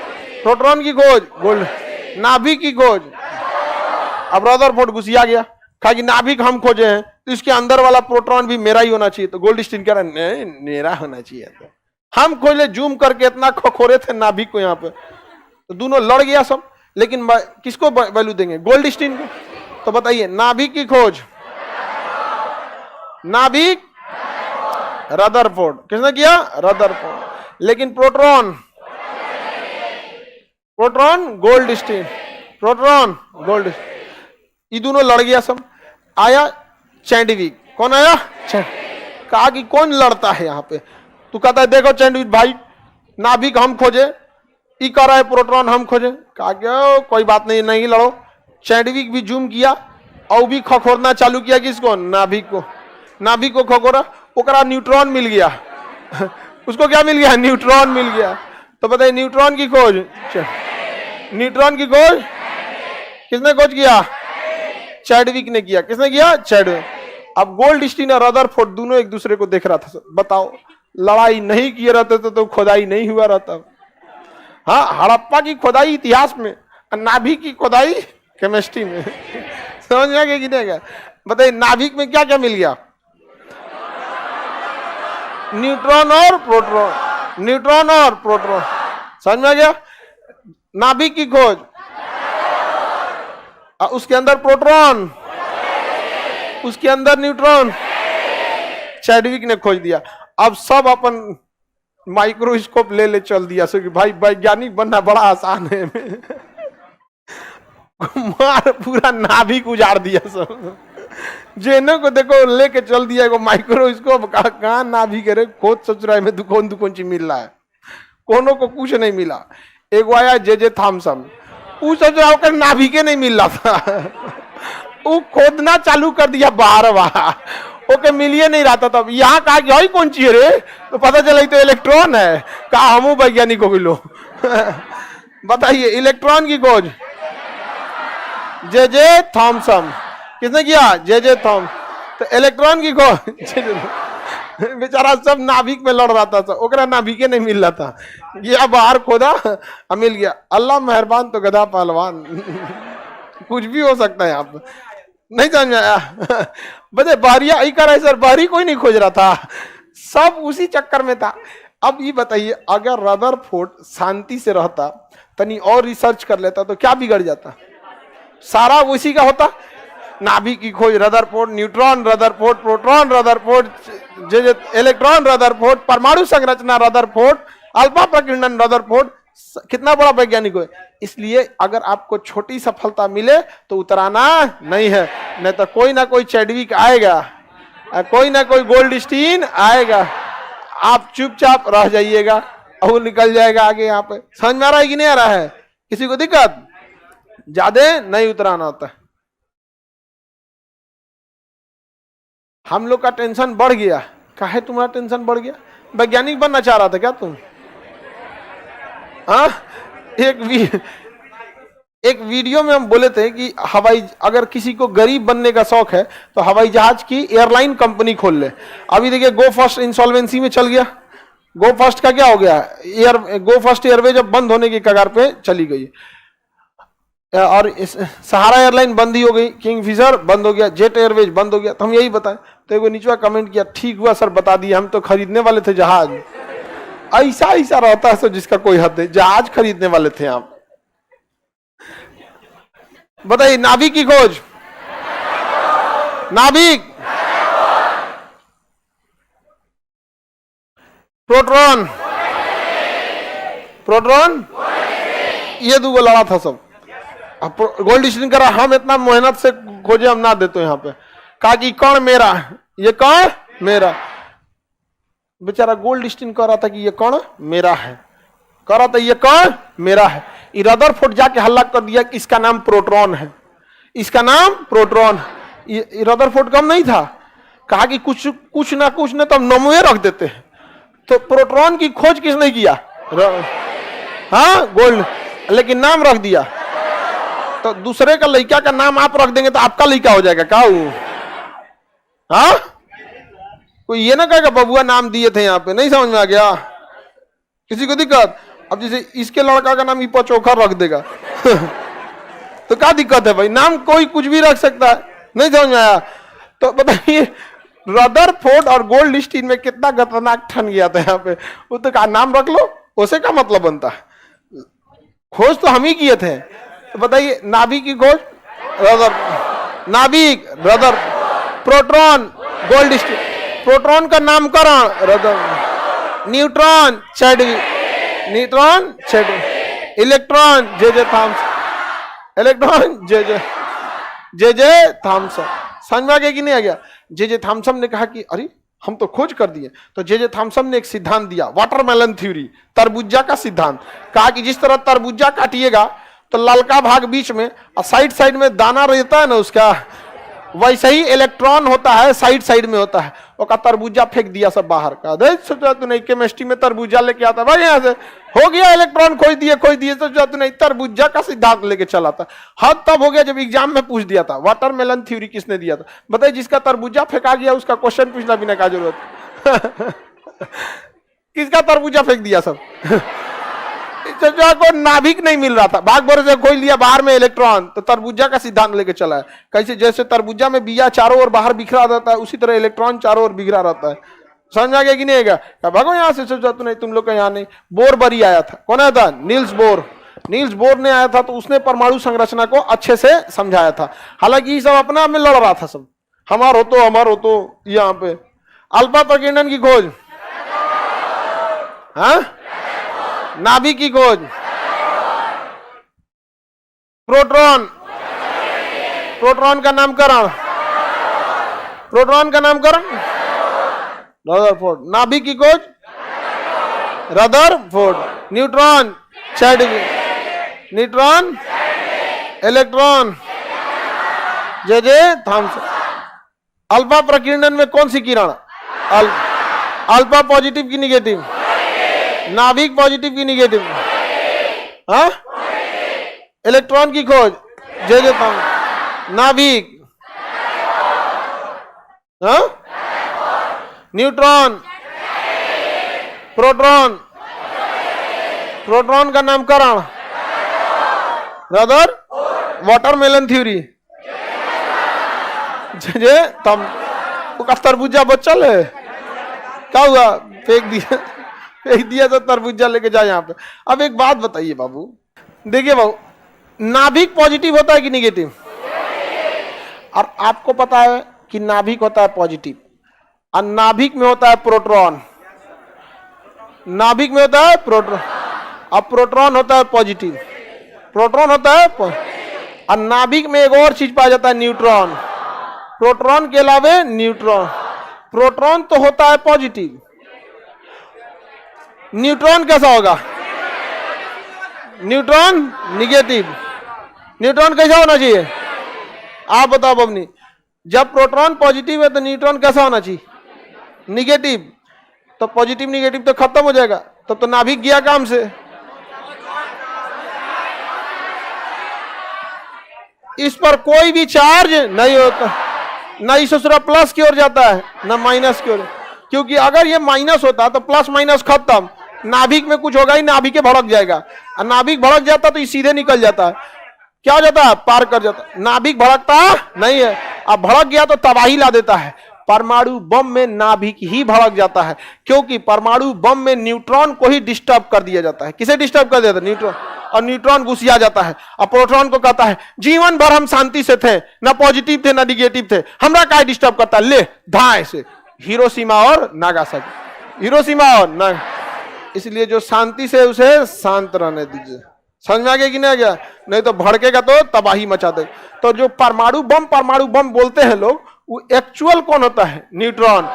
प्रोटॉन की खोज गोल्ड, नाभिक की खोज। अब रदरफोर्ड घुसिया गया, कहा कि नाभिक हम खोजे हैं तो इसके अंदर वाला प्रोटॉन भी मेरा ही होना चाहिए। तो गोल्डस्टीन कह रहा नहीं मेरा होना चाहिए। तो हम खोजे, जूम करके इतना खखोरे थे नाभिक को यहाँ पे। तो दोनों लड़ गया सब, लेकिन किसको वैल्यू देंगे, गोल्डस्टीन को। तो बताइए नाभिक की खोज, नाभिक रदरफोर्ड। किसने किया, रदरफोर्ड। लेकिन proton, proton Goldstein, proton gold. ये दोनों लड़ गया सब। आया चैंडविक। कौन आया, कहा कि कौन लड़ता है यहाँ पे। तू कहता है देखो चैंडविक भाई, नाभिक हम खोजे, ई कह रहा है प्रोटॉन हम खोजे। कहा क्या कोई बात नहीं, नहीं लड़ो। चैंडविक भी जूम किया और भी खखोरना चालू किया किसको, नाभिक को। नाभिक को खखोरा, ओकरा न्यूट्रॉन मिल गया। उसको क्या मिल गया, न्यूट्रॉन मिल गया। तो बताइए न्यूट्रॉन की खोज, न्यूट्रॉन की खोज किसने खोज किया, चैडविक ने किया। किसने किया, चैडविक। अब गोल्डस्टीन और रदरफोर्ड दोनों एक दूसरे को देख रहा था। बताओ लड़ाई नहीं किए रहते तो खोदाई नहीं हुआ रहता। हाँ, हड़प्पा की खोदाई इतिहास में, नाभिक की खोदाई केमिस्ट्री में। समझ में आ गया कि नहीं गया? बताइए नाभिक में क्या क्या मिल गया, न्यूट्रॉन और प्रोटॉन, न्यूट्रॉन और प्रोटॉन। समझ में आ गया? नाभिक की खोज उसके अंदर प्रोटॉन, उसके अंदर न्यूट्रॉन। चैडविक ने खोज दिया। अब सब अपन माइक्रोस्कोप ले ले चल दिया सो कि भाई वैज्ञानिक बनना बड़ा आसान है। मार पूरा नाभिक उजाड़ दिया सब। जेनो को देखो लेके चल दिया को माइक्रोस्कोप, कहा नाभिक है रे, खोद सोच रहा है मैं दुकान चीज मिल रहा है, कोनो को कुछ नहीं मिला। एक आया जे थॉमसन, वो सोच रहा होकर नाभिके नहीं मिल रहा था, वो खोदना चालू कर दिया बाहर वहां, ओके मिलिए नहीं रहा था। तब यहाँ कहा कि यही कौन चीज रे, तो पता चला तो इलेक्ट्रॉन है। कहा हम वैज्ञानिक हो लो। बताइए इलेक्ट्रॉन की खोज जे थॉमसन, किसने किया? जे थॉम। तो इलेक्ट्रॉन की खोज बेचारा सब नाभिक में लड़ रहा था, ओकरा नाभिके नहीं मिल रहा था, ये बाहर खोदा मिल गया। अल्लाह मेहरबान तो गधा पहलवान। कुछ भी हो सकता है यहाँ पे, नहीं समझ में आया? बजे बाहरिया आई कर सर, बाहरी कोई नहीं खोज रहा था, सब उसी चक्कर में था। अब ये बताइए अगर रदरफोर्ड शांति से रहता, तनी और रिसर्च कर लेता तो क्या बिगड़ जाता? सारा उसी का होता। नाभिक की खोज Rutherford, neutron Rutherford, proton Rutherford, J electron Rutherford, परमाणु संरचना रदरफोर्ड, अल्फा प्रकीर्णन रदरफोर्ड। कितना बड़ा वैज्ञानिक है। इसलिए अगर आपको छोटी सफलता मिले तो उतराना नहीं है, नहीं तो कोई ना कोई चैडविक आएगा, कोई ना कोई गोल्डस्टीन आएगा, आप चुपचाप रह जाइएगा और वो निकल जाएगा आगे। यहाँ पे समझ में आ रहा है कि नहीं आ रहा है? किसी को दिक्कत? ज्यादा नहीं उतराना होता है। हम लोग का टेंशन बढ़ गया। काहे तुम्हारा टेंशन बढ़ गया? वैज्ञानिक बनना चाह रहा था क्या तुम? हाँ, एक वीडियो में हम बोले थे कि अगर किसी को गरीब बनने का शौक है तो हवाई जहाज की एयरलाइन कंपनी खोल ले। अभी देखिए गो फर्स्ट इंसॉल्वेंसी में चल गया। गो फर्स्ट का क्या हो गया? गो फर्स्ट एयरवेज अब बंद होने की कगार पे चली गई, और सहारा एयरलाइन बंद ही हो गई, किंगफिशर बंद हो गया, जेट एयरवेज बंद हो गया। तो हम यही बताएं, तो एगो नीचे कमेंट किया, ठीक हुआ सर बता दिया, हम तो खरीदने वाले थे जहाज। ऐसा ऐसा रहता है सर जिसका कोई हद नहीं, जहाज खरीदने वाले थे आप। बताइए नाभिक की खोज, नाभिक, प्रोटॉन, प्रोटॉन, ये दो लड़ा था सब। गोल्डस्टीन करा, हम इतना मेहनत से खोजे, हम ना देते यहाँ पे। कहा कि कौन मेरा, ये कौन मेरा। बेचारा गोल्डस्टीन कह रहा था कि ये कौन मेरा है, कह रहा था ये कौन मेरा है। रदरफोर्ड जाके हल्ला कर दिया कि इसका नाम प्रोटॉन है, इसका नाम प्रोटॉन। रदरफोर्ड कम नहीं था, कहा कि कुछ ना तो हम नमूने रख देते हैं। तो प्रोटॉन की खोज किसने किया? हाँ गोल्ड, लेकिन नाम रख दिया। तो दूसरे का लड़का का नाम आप रख देंगे तो आपका लड़का हो जाएगा क्या? हाँ, कोई ये ना कहेगा बबुआ नाम दिए थे यहाँ पे, नहीं समझ में आ गया? किसी को दिक्कत? अब जैसे इसके लड़का का नाम इपा चोखा रख देगा तो क्या दिक्कत है भाई? नाम कोई कुछ भी रख सकता है, नहीं समझ में आया? तो बताइए रदरफोर्ड और गोल्डस्टीन में कितना खतरनाक ठन गया था यहाँ पे। वो तो कहा नाम रख लो, उसे क्या मतलब बनता है? खोज तो हम ही किए थे। तो बताइए नाभिक की खोज, नाभिक, रदर, प्रोटॉन, गोल्डस्टीन, प्रोटॉन का नामकरण rather, neutron Chadwick, neutron Chadwick, electron J Thompson, electron J Thompson. समझ में आ गया कि नहीं आ गया? जे थॉमसन ने कहा कि अरे हम तो खोज कर दिए। तो जे थॉमसन ने एक सिद्धांत दिया, वाटरमेलन थ्योरी, तरबूजा का सिद्धांत। कहा कि जिस तरह तरबूजा काटिएगा तो ललका भाग बीच में और साइड साइड में दाना रहता है ना उसका, वैसे ही इलेक्ट्रॉन होता है साइड साइड में होता है। वो का तरबूजा फेंक दिया सब बाहर का। सोचा तू नहीं केमिस्ट्री में तरबूजा लेके आता भाई, यहाँ से हो गया इलेक्ट्रॉन खोज दिए। सोचा तू नहीं तरबूजा का सिद्धांत लेके चला था। हद तब हो गया जब एग्जाम में पूछ दिया था वाटरमेलन थ्योरी किसने दिया था। बताइए जिसका तरबूजा फेंका गया उसका क्वेश्चन पूछना भी ना का जरूरत। किसका तरबूजा फेंक दिया सब। को नाभिक नहीं मिल रहा था, भाग भर से खोल लिया बाहर में इलेक्ट्रॉन। तो तरबूजा का सिद्धांत लेके चला है। कैसे? जैसे तरबूजा में बिया चारों ओर बाहर बिखरा रहता है, उसी तरह इलेक्ट्रॉन चारों ओर बिखरा रहता है। समझ आ गया कि नहीं आएगा? भागो यहाँ से। सोचा तो नहीं तुम लोग का यहाँ नहीं। बोर बरी आया था, कौन आया था? Niels Bohr. नील्स बोर ने आया था तो उसने परमाणु संरचना को अच्छे से समझाया था। हालांकि ये सब अपने आप में लड़ रहा था, सब हमार हो तो यहाँ पे अल्फा प्रकीर्णन की खोज, हाँ, नाभिक की खोज, प्रोटॉन, प्रोटॉन का नामकरण, प्रोटॉन का नामकरण रदरफोर्ड, नाभिक की खोज Rutherford, neutron Chadwick, neutron, electron J Thomson. Alpha प्रकीर्णन में कौन सी किरण, अल्फा पॉजिटिव की निगेटिव, नाभिक पॉजिटिव की निगेटिव, हाँ, इलेक्ट्रॉन की खोज जे थॉमसन, नाभिक, हाँ, न्यूट्रॉन, प्रोटॉन, प्रोटॉन का नामकरण रदर, वाटरमेलन थ्योरी जे तम का तरबूजा बच्चा है, क्या हुआ, फेंक दिया तो तरबूजा लेके जाए यहाँ पे। अब एक बात बताइए बाबू, देखिए बाबू, नाभिक पॉजिटिव होता है कि निगेटिव? और आपको पता है कि नाभिक होता है पॉजिटिव और नाभिक में होता है प्रोटॉन, नाभिक में होता है प्रोटॉन और प्रोटॉन होता है पॉजिटिव, प्रोटॉन होता है और नाभिक में एक और चीज पाया जाता है, न्यूट्रॉन, प्रोटॉन के अलावे न्यूट्रॉन। प्रोटॉन तो होता है पॉजिटिव, न्यूट्रॉन कैसा होगा, न्यूट्रॉन निगेटिव। न्यूट्रॉन कैसा होना चाहिए आप बताओ बबनी? जब प्रोटॉन पॉजिटिव है तो न्यूट्रॉन कैसा होना चाहिए, निगेटिव। तो पॉजिटिव निगेटिव तो खत्म हो जाएगा, तब तो नाभिक गया काम से। इस पर कोई भी चार्ज नहीं होता, ना इस प्लस की ओर जाता है ना माइनस की ओर, क्योंकि अगर ये माइनस होता तो प्लस माइनस खत्म, नाभिक में कुछ होगा ही, नाभिक भड़क जाएगा, और नाभिक भड़क जाता तो ये सीधे निकल जाता है, क्या हो जाता है, पार कर जाता। नाभिक भड़कता नहीं है, अब भड़क गया तो तबाही ला देता है। परमाणु बम में नाभिक ही भड़क जाता है, क्योंकि परमाणु बम में न्यूट्रॉन को ही डिस्टर्ब कर दिया जाता है। किसे डिस्टर्ब कर दिया जाता है, न्यूट्रॉन, और न्यूट्रॉन घुसिया जाता है और प्रोटॉन को कहता है जीवन भर हम शांति से थे, ना पॉजिटिव थे ना निगेटिव थे, हमरा काय डिस्टर्ब करता है, ले धाए से। हिरोशिमा और नागासाकी, हिरोशिमा और नागा, इसलिए जो शांति से उसे शांत रहने दीजिए। समझ में आ गया कि नहीं आ गया? नहीं तो भड़केगा तो तबाही मचा देगा। तो जो परमाणु बम बोलते हैं लोग, वो एक्चुअल कौन होता है, न्यूट्रॉन।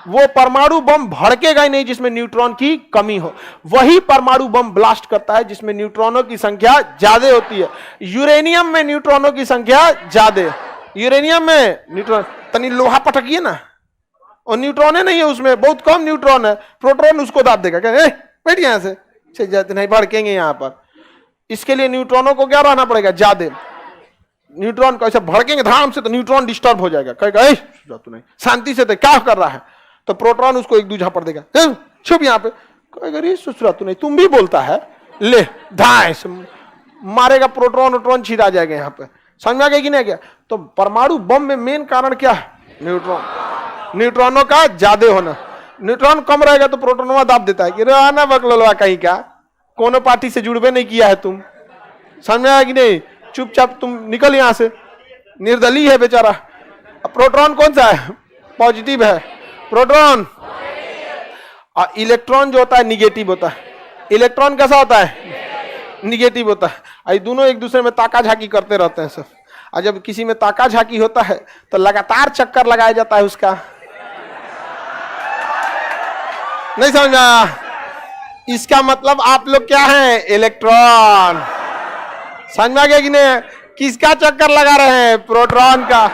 वो परमाणु बम भड़केगा ही नहीं जिसमें न्यूट्रॉन की कमी हो, वही परमाणु बम ब्लास्ट करता है जिसमें न्यूट्रॉनों की संख्या ज्यादा होती है। यूरेनियम में न्यूट्रॉनों की संख्या ज्यादा, यूरेनियम में न्यूट्रॉन, तनी लोहा पटकिए ना, और न्यूट्रॉन नहीं है उसमें, बहुत कम न्यूट्रॉन है, प्रोटॉन उसको दाब देगा, क्या बैठ यहां से जाते नहीं, भड़केंगे यहां पर। इसके लिए न्यूट्रॉनों को क्या रहना पड़ेगा, ज्यादा। न्यूट्रॉन कैसे भड़केंगे धाम से तो न्यूट्रॉन डिस्टर्ब हो जाएगा, कहेगा तू नहीं शांति से थे, क्या कर रहा है, तो प्रोटॉन उसको एक दूजा पड़ देगा, चुप यहाँ पे, कहेगा सुसरा तू नहीं, तुम भी बोलता है, ले धाए से मारेगा, प्रोटॉन छिड़ा जाएगा यहाँ पे। समझ में आ गया कि नहीं गया? तो परमाणु बम में मेन कारण क्या है, न्यूट्रॉन, न्यूट्रॉनों का ज्यादा होना। न्यूट्रॉन कम रहेगा तो प्रोटॉनवा दाब देता है कि रहना बकलोलवा कहीं का, कोनो पार्टी से जुड़वे नहीं किया है तुम, समझ में आया कि नहीं, चुपचाप तुम निकल यहां से, निर्दलीय है बेचारा। प्रोटॉन कौन सा है, पॉजिटिव है प्रोटॉन, और इलेक्ट्रॉन जो होता है निगेटिव होता है। इलेक्ट्रॉन कैसा होता है, निगेटिव होता है। ये दोनों एक दूसरे में ताका झाकी करते रहते हैं सब, और जब किसी में ताका झाकी होता है तो लगातार चक्कर लगाया जाता है उसका। नहीं समझा? इसका मतलब आप लोग क्या हैं, इलेक्ट्रॉन। समझ में आ गया कि नहीं? किसका चक्कर लगा रहे हैं, प्रोटॉन का।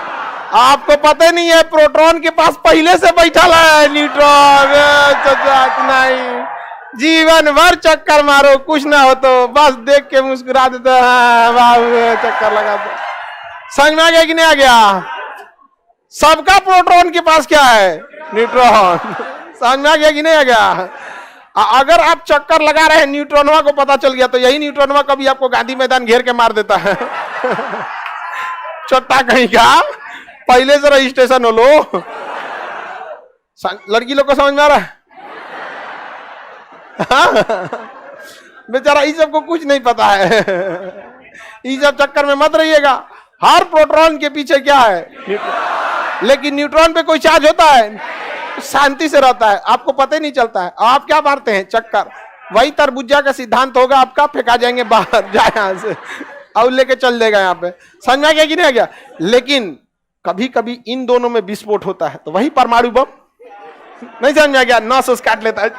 आपको पता नहीं है प्रोटॉन के पास पहले से बैठा है न्यूट्रॉन। नहीं, जीवन भर चक्कर मारो, कुछ ना हो तो बस देख के मुस्कुरा देते हैं, चक्कर लगा दो। समझ में आ गया कि नहीं आ गया? सबका प्रोटॉन के पास क्या है, न्यूट्रॉन। समझ में आ गया कि नहीं आ गया? अगर आप चक्कर लगा रहे हैं, न्यूट्रॉनवा को पता चल गया तो यही न्यूट्रॉनवा कभी आपको गांधी मैदान घेर के मार देता है। चट्टा कहीं का, पहले से रजिस्ट्रेशन हो लो। लड़की लोग को समझ में आ रहा है? बेचारा इस सब को कुछ नहीं पता है। इस सब चक्कर में मत रहिएगा। हर प्रोटॉन के पीछे क्या है? लेकिन न्यूट्रॉन पे कोई चार्ज होता है? शांति से रहता है, आपको पता ही नहीं चलता है। आप क्या मारते हैं? चक्कर। वही तरबुज्जा का सिद्धांत होगा आपका, फेंका जाएंगे बाहर, जाए यहां से और लेके चल देगा यहाँ पे। समझ में आ गया कि नहीं आ गया? लेकिन कभी कभी इन दोनों में विस्फोट होता है, तो वही परमाणु बम। नहीं समझ में आ गया? नस काट लेता है,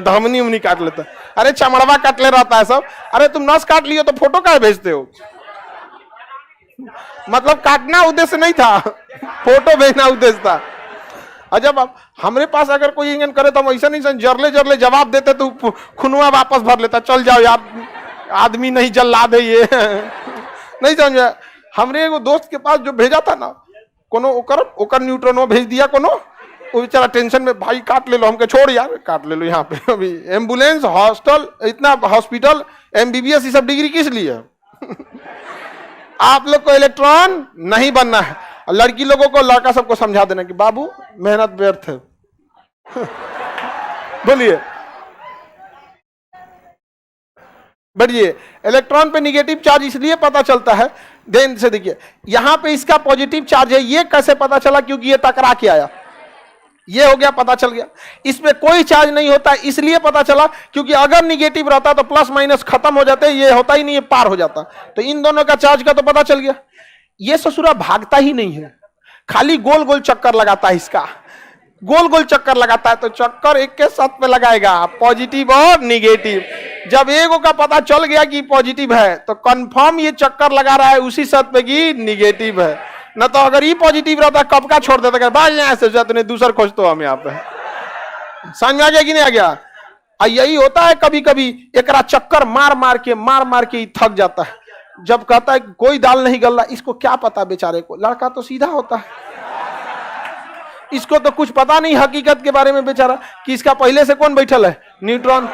धमनी उमनी काट लेता है, अरे चमड़वा काट ले रहता है सब। अरे तुम नस काट लियो तो फोटो क्या भेजते हो? मतलब काटना उद्देश्य नहीं था, फोटो भेजना उद्देश्य था। अजब, अब हमारे पास अगर कोई इंजन करे तो हम ऐसा नहीं जरले जरले जवाब देते तो खुनुआ वापस भर लेता, चल जाओ यार, आदमी नहीं जल्ला दे ये। नहीं समझ? हमरे एगो दोस्त के पास जो भेजा था ना, कोनो ओकर न्यूट्रॉन भेज दिया कोनो, वो बेचारा टेंशन में, भाई काट ले लो, हमके छोड़ यार, काट ले लो यहाँ पे। अभी एम्बुलेंस, हॉस्टल, इतना हॉस्पिटल, MBBS, ये सब डिग्री किस लिए? आप लोग को इलेक्ट्रॉन नहीं बनना है। लड़की लोगों को, लड़का सबको समझा देना कि बाबू मेहनत व्यर्थ है। बोलिए, बढ़िए। इलेक्ट्रॉन पे निगेटिव चार्ज इसलिए पता चलता है, ध्यान से देखिए, यहां पे इसका पॉजिटिव चार्ज है, ये कैसे पता चला? क्योंकि ये टकरा के आया, ये हो गया, पता चल गया। इसमें कोई चार्ज नहीं होता, इसलिए पता चला क्योंकि अगर निगेटिव रहता तो प्लस माइनस खत्म हो जाते, ये होता ही नहीं, ये पार हो जाता। तो इन दोनों का चार्ज का तो पता चल गया। ये ससुरा भागता ही नहीं है, खाली गोल गोल चक्कर लगाता है। इसका गोल गोल चक्कर लगाता है, तो चक्कर एक के साथ पे लगाएगा, पॉजिटिव और निगेटिव। जब एगो का पता चल गया कि पॉजिटिव है, तो कंफर्म ये चक्कर लगा रहा है उसी सत पे कि निगेटिव है। न तो अगर ये पॉजिटिव रहता कब का छोड़ देता, भाई यहाँ से जाते दूसर खोज तो हम यहाँ पे। समझ में आ गया कि नहीं आ गया? यही होता है, कभी कभी एकरा चक्कर मार मार के थक जाता है। जब कहता है कोई दाल नहीं गल रहा, इसको क्या पता बेचारे को, लड़का तो सीधा होता है, इसको तो कुछ पता नहीं हकीकत के बारे में बेचारा, कि इसका पहले से कौन बैठल है? न्यूट्रॉन।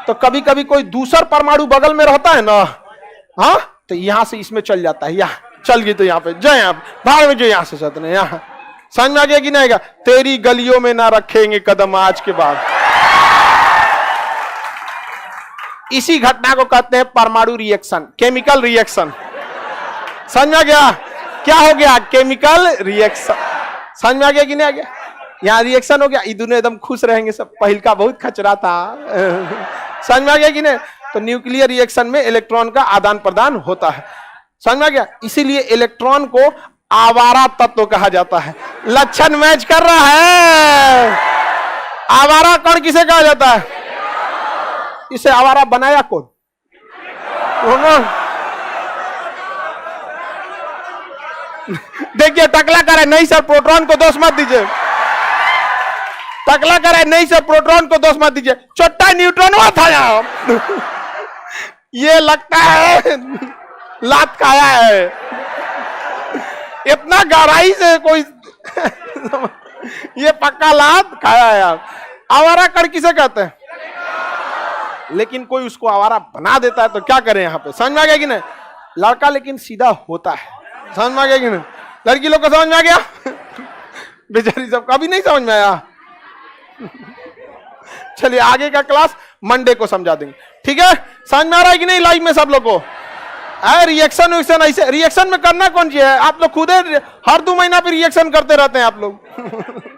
तो कभी कभी कोई दूसर परमाणु बगल में रहता है ना, हाँ, तो यहां से इसमें चल जाता है, यहाँ चल गई तो यहाँ पे जय, आप भाग में जो यहाँ से चलते यहाँ। समझ में आ गया कि नहीं आएगा? तेरी गलियों में ना रखेंगे कदम आज के बाद। इसी घटना को कहते हैं परमाणु रिएक्शन, केमिकल रिएक्शन। समझ में आ गया? क्या हो गया? Chemical reaction. समझ में आ गया कि नहीं आ गया? यहाँ रिएक्शन हो गया, दोनों एकदम खुश रहेंगे सब। पहिल का बहुत खचरा था। समझ में आ गया कि नहीं? तो न्यूक्लियर रिएक्शन में इलेक्ट्रॉन का आदान प्रदान होता है। समझ में आ गया? इसीलिए इलेक्ट्रॉन को आवारा तत्व कहा जाता है। लक्षण मैच कर रहा है। आवारा कण किसे कहा जाता है? इसे आवारा बनाया कौन? देखिए, टकला करे नहीं सर, प्रोटॉन को दोष मत दीजिए। टकला करे नहीं सर, प्रोटॉन को दोष मत दीजिए, छोटा न्यूट्रॉन हुआ था यहाँ। ये लगता है लात खाया है, इतना गहराई से कोई। ये पक्का लात खाया है यार। आवारा कण किसे कहते हैं? लेकिन कोई उसको आवारा बना देता है तो क्या करें यहाँ पे? समझ में आ गया कि नहीं? लड़का लेकिन सीधा होता है। समझ में आ गया कि नहीं? लड़की लोग को समझ में आ गया? बेचारी सब कभी नहीं समझ में आया। चलिए आगे का क्लास मंडे को समझा देंगे, ठीक है? समझ में आ रहा है कि नहीं लाइव में सब लोग को? रिएक्शन ऐसे रिएक्शन में करना कौन सी है? आप लोग खुद हर 2 महीना पे रिएक्शन करते रहते हैं आप लोग।